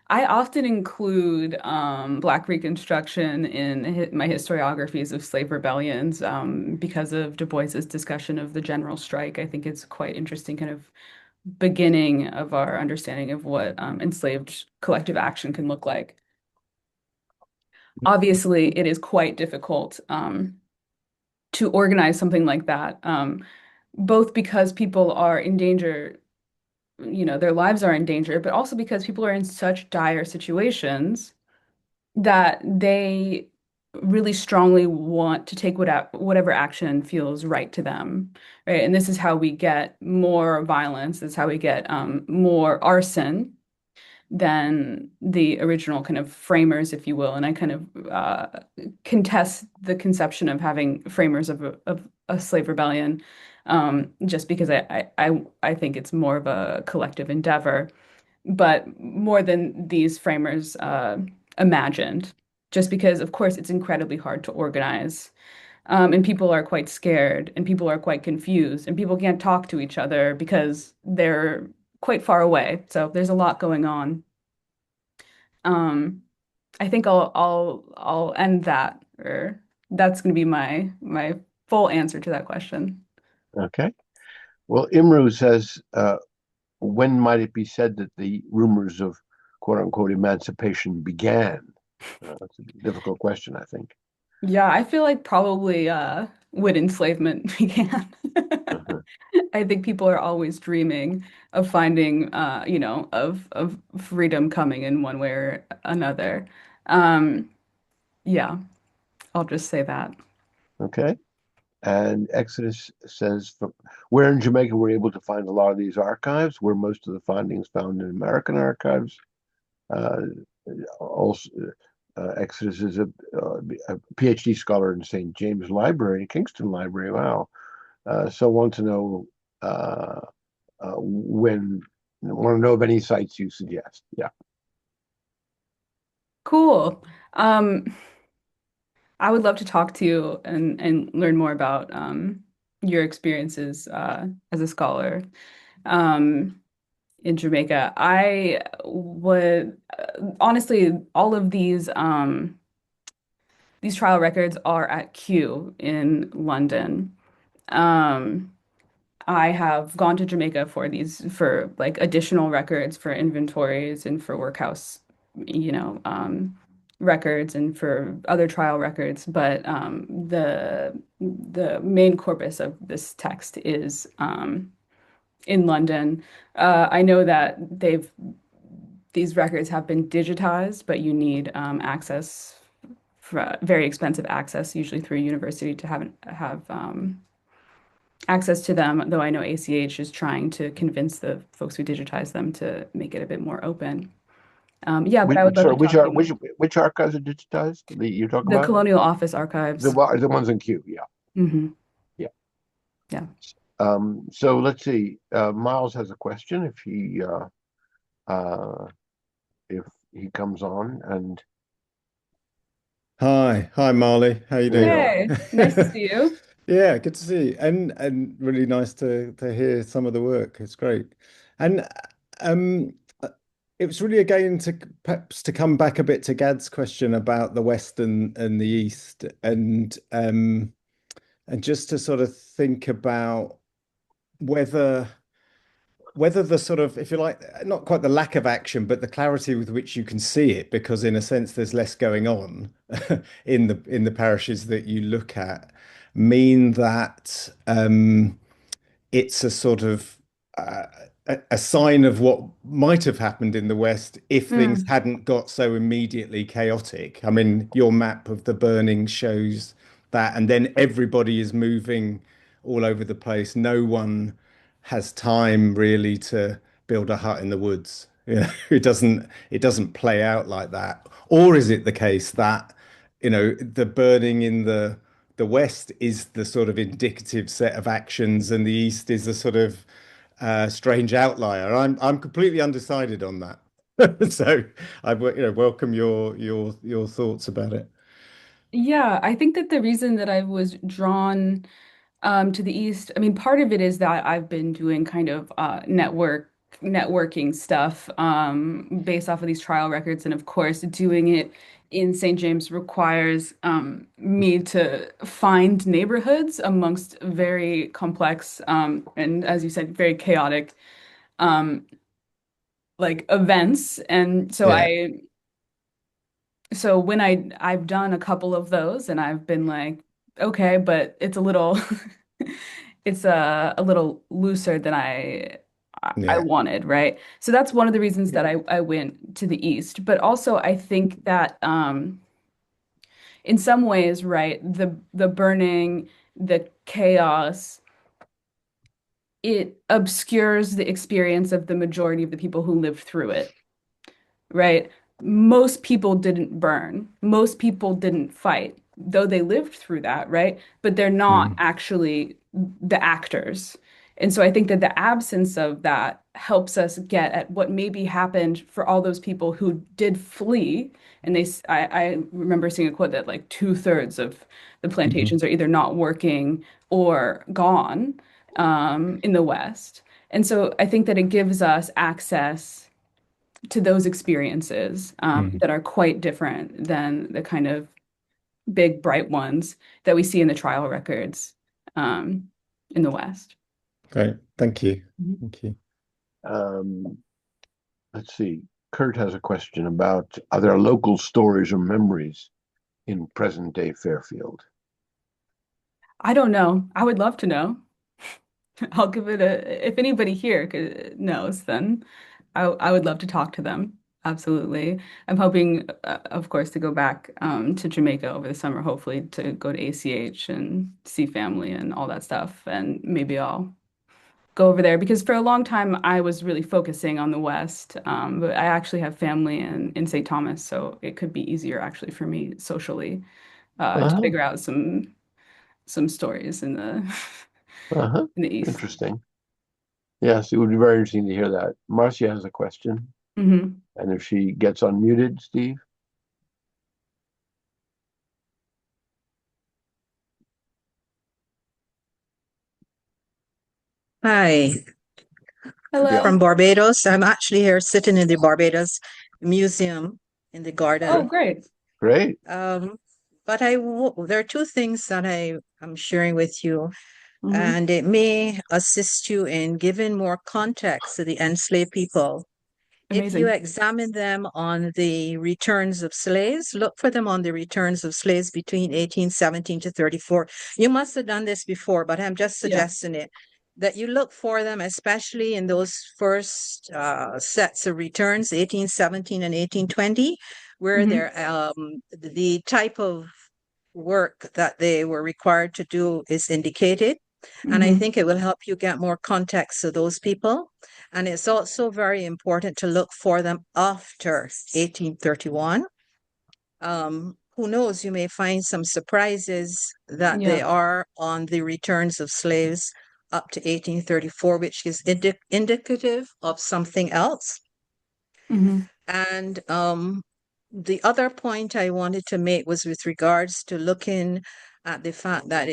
B: I often include Black Reconstruction in hi my historiographies of slave rebellions because of Du Bois's discussion of the general strike. I think it's quite interesting, kind of beginning of our understanding of what enslaved collective action can look like. Obviously, it is quite difficult to organize something like that, both because people are in danger, their lives are in danger, but also because people are in such dire situations that they really strongly want to take whatever action feels right to them, right? And this is how we get more violence. This is how we get more arson than the original kind of framers, if you will. And I kind of contest the conception of having framers of a slave rebellion, just because I think it's more of a collective endeavor, but more than these framers imagined, just because, of course, it's incredibly hard to organize. And people are quite scared, and people are quite confused, and people can't talk to each other because they're quite far away. So there's a lot going on. Um, I think I'll end that, or that's going to be my full answer to that question.
A: Okay. Well, Imru says, when might it be said that the rumors of quote unquote emancipation began? That's a difficult question, I think.
B: Yeah, I feel like probably when enslavement began.
A: Uh-huh.
B: I think people are always dreaming of finding of freedom coming in one way or another. Um, yeah, I'll just say that.
A: Okay. And Exodus says, where in Jamaica we're able to find a lot of these archives, where most of the findings found in American archives. Uh, also, Exodus is a PhD scholar in St. James Library, Kingston Library. Wow. So want to know when want to know of any sites you suggest. Yeah.
B: Cool. I would love to talk to you and learn more about your experiences as a scholar um, in Jamaica. I would honestly, all of these trial records are at Kew in London. Um, I have gone to Jamaica for for like additional records for inventories and for workhouse, you know, records and for other trial records. But the main corpus of this text is in London. I know that these records have been digitized, but you need access for very expensive access, usually through a university, to have access to them, though I know ACH is trying to convince the folks who digitize them to make it a bit more open. Yeah, but I would love
A: Sorry,
B: to talk to you.
A: which archives are digitized that you talk
B: The
A: about?
B: Colonial Office archives.
A: The ones in Kew. Yeah.
B: Hmm.
A: Yeah.
B: Yeah.
A: So let's see. Miles has a question uh, if he comes on, and
D: Hi, Marley. How you doing?
A: yeah,
B: Hey, nice to see you.
D: Yeah, good to see you, and really nice to hear some of the work. It's great, and um, uh, it was really again to perhaps to come back a bit to Gad's question about the West and the East, and just to sort of think about whether the sort of, if you like, not quite the lack of action, but the clarity with which you can see it, because in a sense there's less going on in the parishes that you look at, mean that it's a sort of a sign of what might have happened in the West if things
B: Mm.
D: hadn't got so immediately chaotic. I mean, your map of the burning shows that, and then everybody is moving all over the place. No one has time really to build a hut in the woods. You know, it doesn't play out like that. Or is it the case that, the burning in the West is the sort of indicative set of actions, and the East is a sort of strange outlier? I'm completely undecided on that. So welcome your thoughts about it.
B: Yeah, I think that the reason that I was drawn to the East, I mean, part of it is that I've been doing kind of networking stuff based off of these trial records, and of course, doing it in St. James requires me to find neighborhoods amongst very complex and, as you said, very chaotic um, like events, and
D: Yeah,
B: so when I've done a couple of those, and I've been like, okay, but it's a little it's a little looser than I
D: yeah,
B: wanted, right? So that's one of the reasons that I went to the East. But also I think that in some ways, right, the burning, the chaos, it obscures the experience of the majority of the people who lived through it, right? Most people didn't burn. Most people didn't fight, though they lived through that, right? But they're not
D: mm,
B: actually the actors. And so I think that the absence of that helps us get at what maybe happened for all those people who did flee. And I remember seeing a quote that like two-thirds of the
D: mhm,
B: plantations are either not working or gone in the West. And so I think that it gives us access to those experiences
D: mm.
B: that are quite different than the kind of big, bright ones that we see in the trial records um, in the West.
D: Great, thank you,
B: Mhm.
D: thank you.
A: um, let's see. Kurt has a question about are there local stories or memories in present day Fairfield?
B: I don't know. I would love to know. I'll give it a, if anybody here knows, then I would love to talk to them. Absolutely. I'm hoping, of course, to go back to Jamaica over the summer, hopefully to go to ACH and see family and all that stuff. And maybe I'll go over there because for a long time I was really focusing on the West. But I actually have family in St. Thomas, so it could be easier actually for me socially to
A: Uh-huh.
B: figure out some stories in the
A: Uh-huh.
B: in the East.
A: Interesting. Yes, it would be very interesting to hear that. Marcia has a question.
B: Hmm.
A: And if she gets unmuted, Steve.
E: Hi,
A: Yeah.
E: from
B: Hello.
E: Barbados. I'm actually here sitting in the Barbados Museum in the
B: Oh,
E: garden.
B: great.
A: Great.
E: Um, but there are two things that I'm sharing with you,
B: Hmm.
E: and it may assist you in giving more context to the enslaved people. If you
B: Amazing.
E: examine them on the returns of slaves, look for them on the returns of slaves between 1817 to 34. You must have done this before, but I'm just
B: Yeah.
E: suggesting it, that you look for them, especially in those first sets of returns, 1817 and 1820, where
B: Hmm.
E: the type of work that they were required to do is indicated. And I
B: Hmm.
E: think it will help you get more context to those people. And it's also very important to look for them after 1831. Who knows, you may find some surprises that they
B: Yeah.
E: are on the returns of slaves up to 1834, which is indicative of something else.
B: Hmm.
E: And the other point I wanted to make was with regards to looking at the fact that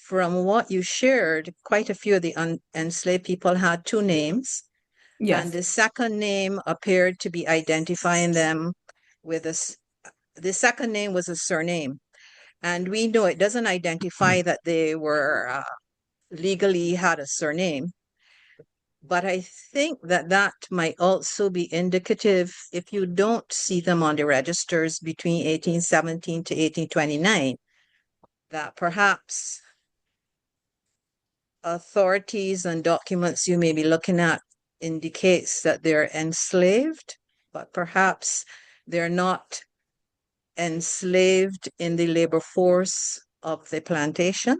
E: from what you shared, quite a few of the enslaved people had two names, and
B: Yes.
E: the second name appeared to be identifying them with the second name was a surname. And we know it doesn't identify that they were legally had a surname. But I think that that might also be indicative if you don't see them on the registers between 1817 to 1829, that perhaps authorities and documents you may be looking at indicates that they're enslaved, but perhaps they're not enslaved in the labor force of the plantation,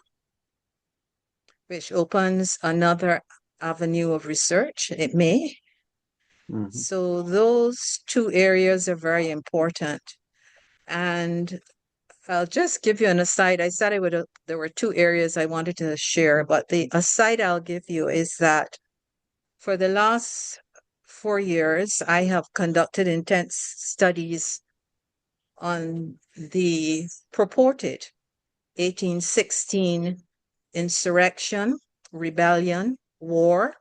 E: which opens another avenue of research. It may.
A: Mhm.
E: So those two areas are very important. And I'll just give you an aside. I said there were two areas I wanted to share, but the aside I'll give you is that for the last 4 years, I have conducted intense studies on the purported 1816 insurrection, rebellion, war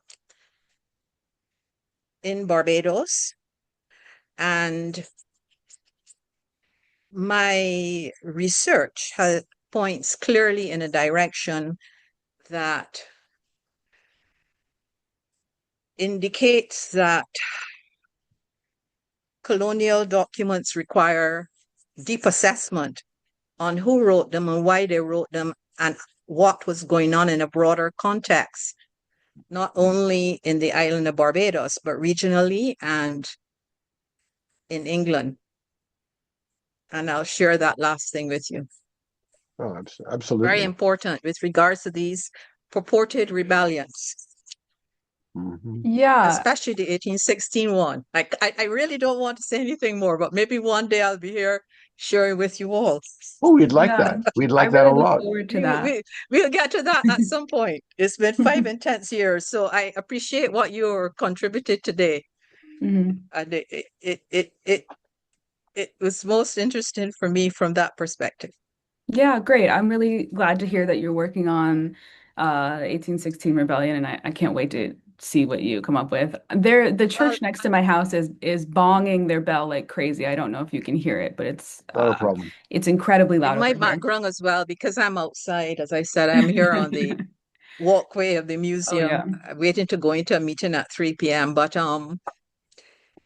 E: in Barbados. And my research points clearly in a direction that indicates that colonial documents require deep assessment on who wrote them and why they wrote them and what was going on in a broader context, not only in the island of Barbados, but regionally and in England. And I'll share that last thing with you.
A: Oh,
E: Very
A: absolutely.
E: important with regards to these purported rebellions,
A: Mhm.
B: Yeah.
E: especially the 1816 one. I really don't want to say anything more, but maybe one day I'll be here sharing with you all.
A: Oh, we'd like
B: Yeah.
A: that. We'd
B: I
A: like that a
B: really look
A: lot.
B: forward to
E: We,
B: that.
E: we, we'll get to that at some point. It's been 5 intense years, so I appreciate what you contributed today.
B: Hmm.
E: And it was most interesting for me from that perspective.
B: Yeah, great. I'm really glad to hear that you're working on 1816 Rebellion, and I can't wait to see what you come up with. The
E: Well,
B: church next to my house is bonging their bell like crazy. I don't know if you can hear it, but
A: Not a problem.
B: it's incredibly
E: in
B: loud
E: my
B: over here.
E: background as well, because I'm outside, as I said, I'm here on the walkway of the
B: Oh
E: museum,
B: yeah.
E: waiting to go into a meeting at 3 p.m. But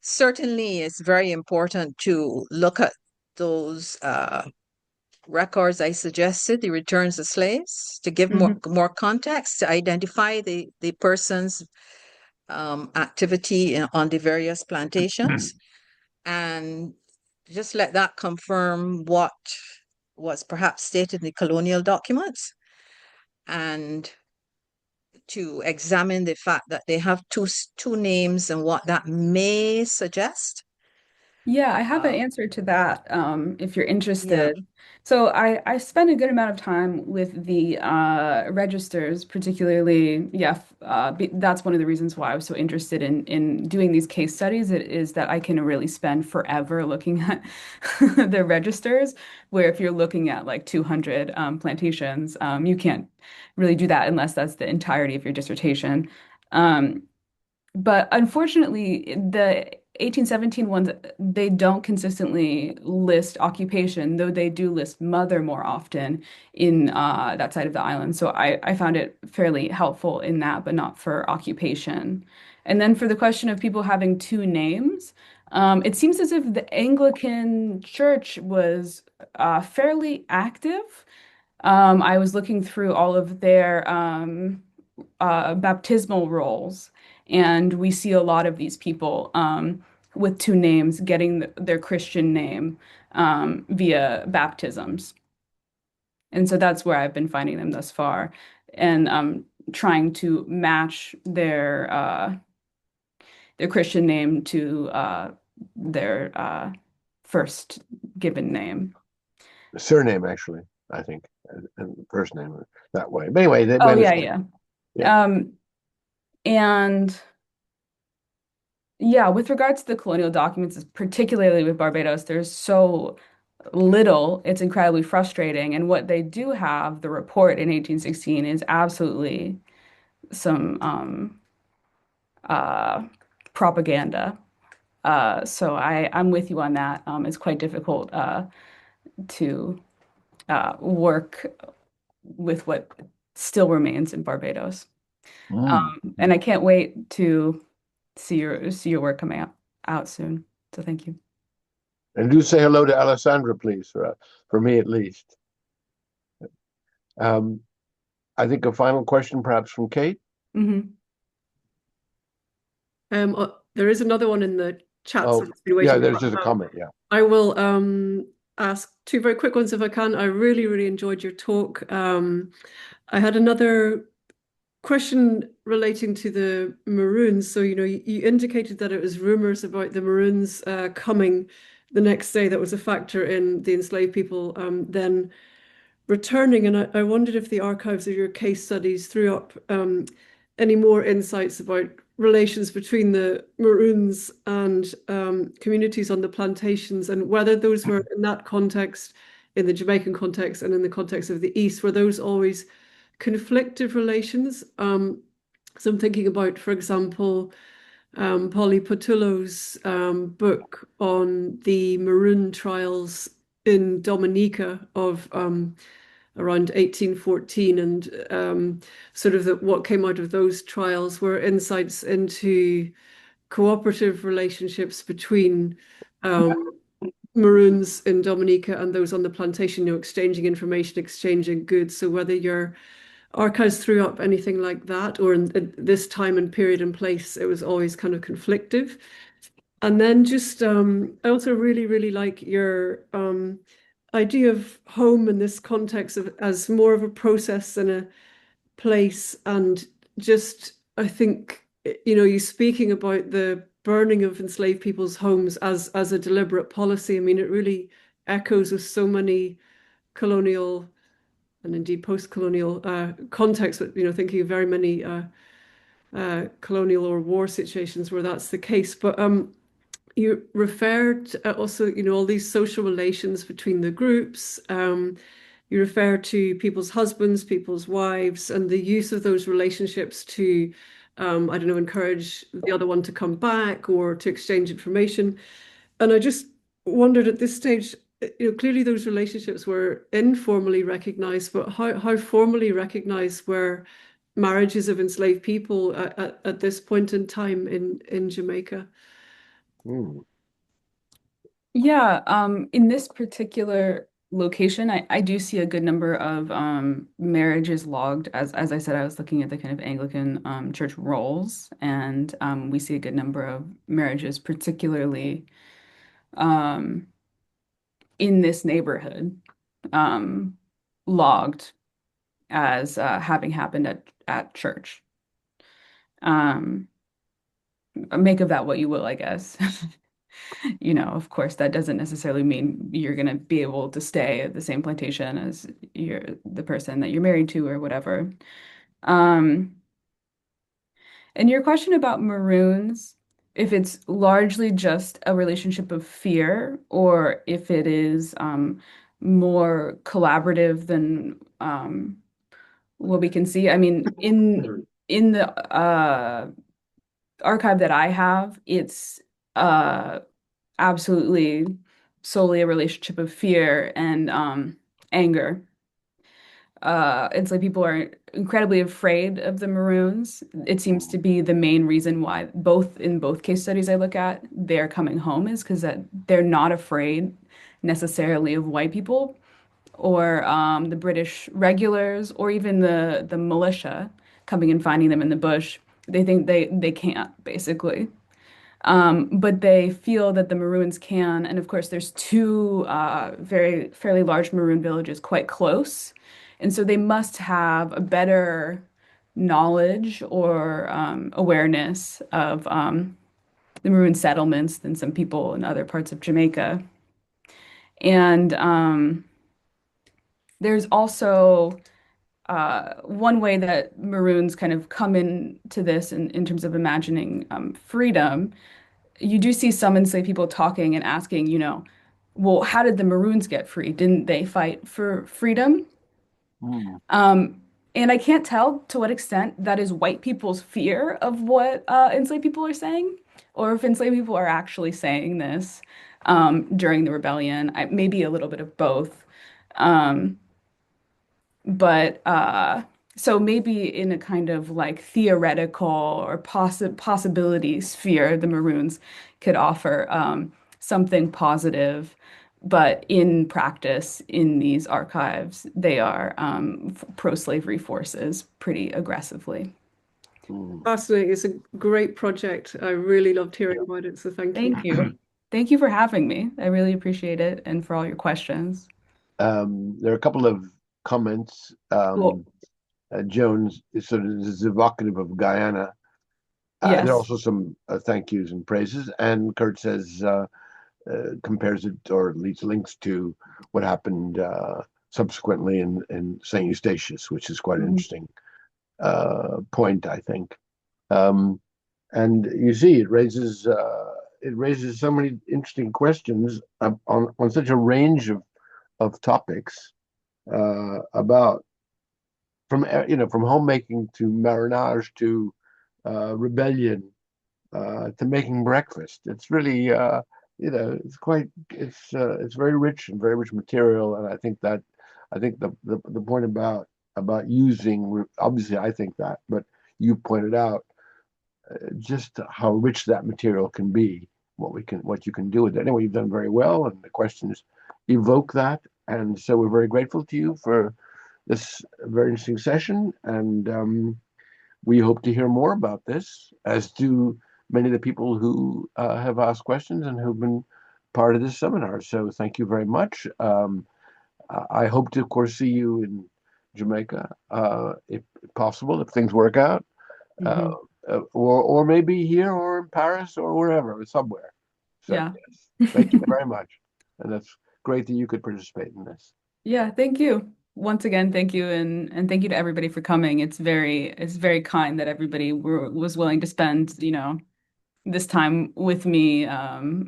E: certainly it's very important to look at those records I suggested, the returns of slaves, to give
B: Hmm.
E: more context, to identify the person's activity on the various plantations, and just let that confirm what was perhaps stated in the colonial documents, and to examine the fact that they have two names and what that may suggest.
B: Yeah, I have an
E: Uh,
B: answer to that if you're
E: yeah.
B: interested. So I spent a good amount of time with the registers, particularly, that's one of the reasons why I was so interested in doing these case studies. It is that I can really spend forever looking at the registers, where if you're looking at like 200 plantations, you can't really do that unless that's the entirety of your dissertation. Um, but unfortunately, the 1817 ones, they don't consistently list occupation, though they do list mother more often in that side of the island. So I found it fairly helpful in that, but not for occupation. And then for the question of people having two names, it seems as if the Anglican Church was fairly active. I was looking through all of their baptismal rolls, and we see a lot of these people with two names getting their Christian name via baptisms. And so that's where I've been finding them thus far, and trying to match their Christian name to their first given name.
A: Surname, actually, I think, and first name that way. But anyway, we
B: Oh yeah,
A: understand.
B: yeah.
A: Yeah.
B: And yeah, with regards to the colonial documents, particularly with Barbados, there's so little, it's incredibly frustrating. And what they do have, the report in 1816, is absolutely some uh, propaganda. So I'm with you on that. It's quite difficult to work with what still remains in Barbados.
A: Mm.
B: And I can't wait to see your work coming out soon. So thank you.
A: And do say hello to Alessandra, please, for me at least. Um, I think a final question, perhaps from Kate.
B: Hmm.
F: There is another one in the chat, so
A: Oh,
F: I've just been
A: yeah,
F: waiting
A: there's
F: for
A: just a
F: it.
A: comment. Yeah.
F: I will ask two very quick ones if I can. I really, really enjoyed your talk. I had another question relating to the Maroons. So, you indicated that it was rumors about the Maroons coming the next day that was a factor in the enslaved people then returning. And I wondered if the archives of your case studies threw up any more insights about relations between the Maroons and communities on the plantations, and whether those were in that context, in the Jamaican context and in the context of the East, were those always conflictive relations? So I'm thinking about, for example, Polly Patullo's book on the Maroon trials in Dominica of around 1814, and sort of what came out of those trials were insights into cooperative relationships between Maroons in Dominica and those on the plantation, exchanging information, exchanging goods. So whether your archives threw up anything like that, or in this time and period and place, it was always kind of conflictive. And then just, I also really, really like your idea of home in this context as more of a process than a place. And just, I think, you speaking about the burning of enslaved people's homes as a deliberate policy. I mean, it really echoes with so many colonial and indeed post-colonial contexts, but thinking of very many colonial or war situations where that's the case. But you referred also, all these social relations between the groups. You refer to people's husbands, people's wives, and the use of those relationships to, I don't know, encourage the other one to come back or to exchange information. And I just wondered at this stage, clearly those relationships were informally recognized, but how formally recognized were marriages of enslaved people at this point in time in Jamaica?
A: Mm.
B: Yeah, in this particular location, I do see a good number of marriages logged. As I said, I was looking at the kind of Anglican church rolls, and we see a good number of marriages, particularly um, in this neighborhood um, logged as having happened at church. Um, make of that what you will, I guess. Of course, that doesn't necessarily mean you're going to be able to stay at the same plantation as the person that you're married to or whatever. Um, and your question about maroons, if it's largely just a relationship of fear or if it is more collaborative than what we can see. I mean, in the archive that I have, it's uh absolutely solely a relationship of fear and anger. Enslaved people are incredibly afraid of the Maroons. It seems to be the main reason why in both case studies I look at, they're coming home is because that they're not afraid necessarily of white people or the British regulars or even the militia coming and finding them in the bush. They think they can't basically. But they feel that the Maroons can, and of course, there's two very fairly large Maroon villages quite close, and so they must have a better knowledge or awareness of the Maroon settlements than some people in other parts of Jamaica. And there's also one way that Maroons kind of come into this in terms of imagining freedom. You do see some enslaved people talking and asking, well, how did the Maroons get free? Didn't they fight for freedom?
A: Mm.
B: And I can't tell to what extent that is white people's fear of what enslaved people are saying, or if enslaved people are actually saying this during the rebellion. Maybe a little bit of both. Um, but so maybe in a kind of like theoretical or possibility sphere, the Maroons could offer something positive. But in practice, in these archives, they are pro-slavery forces pretty aggressively.
A: Mm.
F: Fascinating. It's a great project. I really loved hearing about it, so thank you.
B: Thank you. Thank you for having me. I really appreciate it and for all your questions.
A: There are a couple of comments.
B: Cool.
A: Jones sort of is evocative of Guyana. There are
B: Yes.
A: also some thank yous and praises. And Kurt says, compares it or at least links to what happened subsequently in St. Eustatius, which is quite an
B: Mhm.
A: interesting point, I think. And you see, it raises so many interesting questions on such a range of topics about from homemaking to marinage to rebellion to making breakfast. It's really it's very rich and very rich material, and I think the point about using, obviously I think that, but you pointed out just how rich that material can be, what you can do with it. Anyway, you've done very well, and the questions evoke that, and so we're very grateful to you for this very interesting session, and we hope to hear more about this, as do many of the people who have asked questions and who've been part of this seminar. So thank you very much. I hope to, of course, see you in Jamaica, if possible, if things work out, uh,
B: Mhm.
A: or maybe here or in Paris or wherever, somewhere. So
B: Yeah.
A: yes, thank you very much, and that's great that you could participate in this.
B: Yeah, thank you. Once again, thank you and thank you to everybody for coming. It's very kind that everybody was willing to spend, this time with me,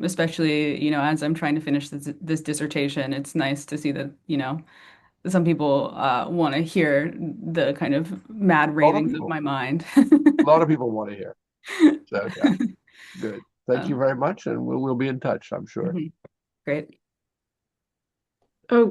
B: especially, as I'm trying to finish this dissertation. It's nice to see that, some people want to hear the kind of mad
A: A lot of
B: ravings of
A: people,
B: my mind.
A: a lot of people want to hear. So yeah, good. Thank you
B: Um,
A: very much, and we'll be in touch, I'm sure.
B: mhm. Great.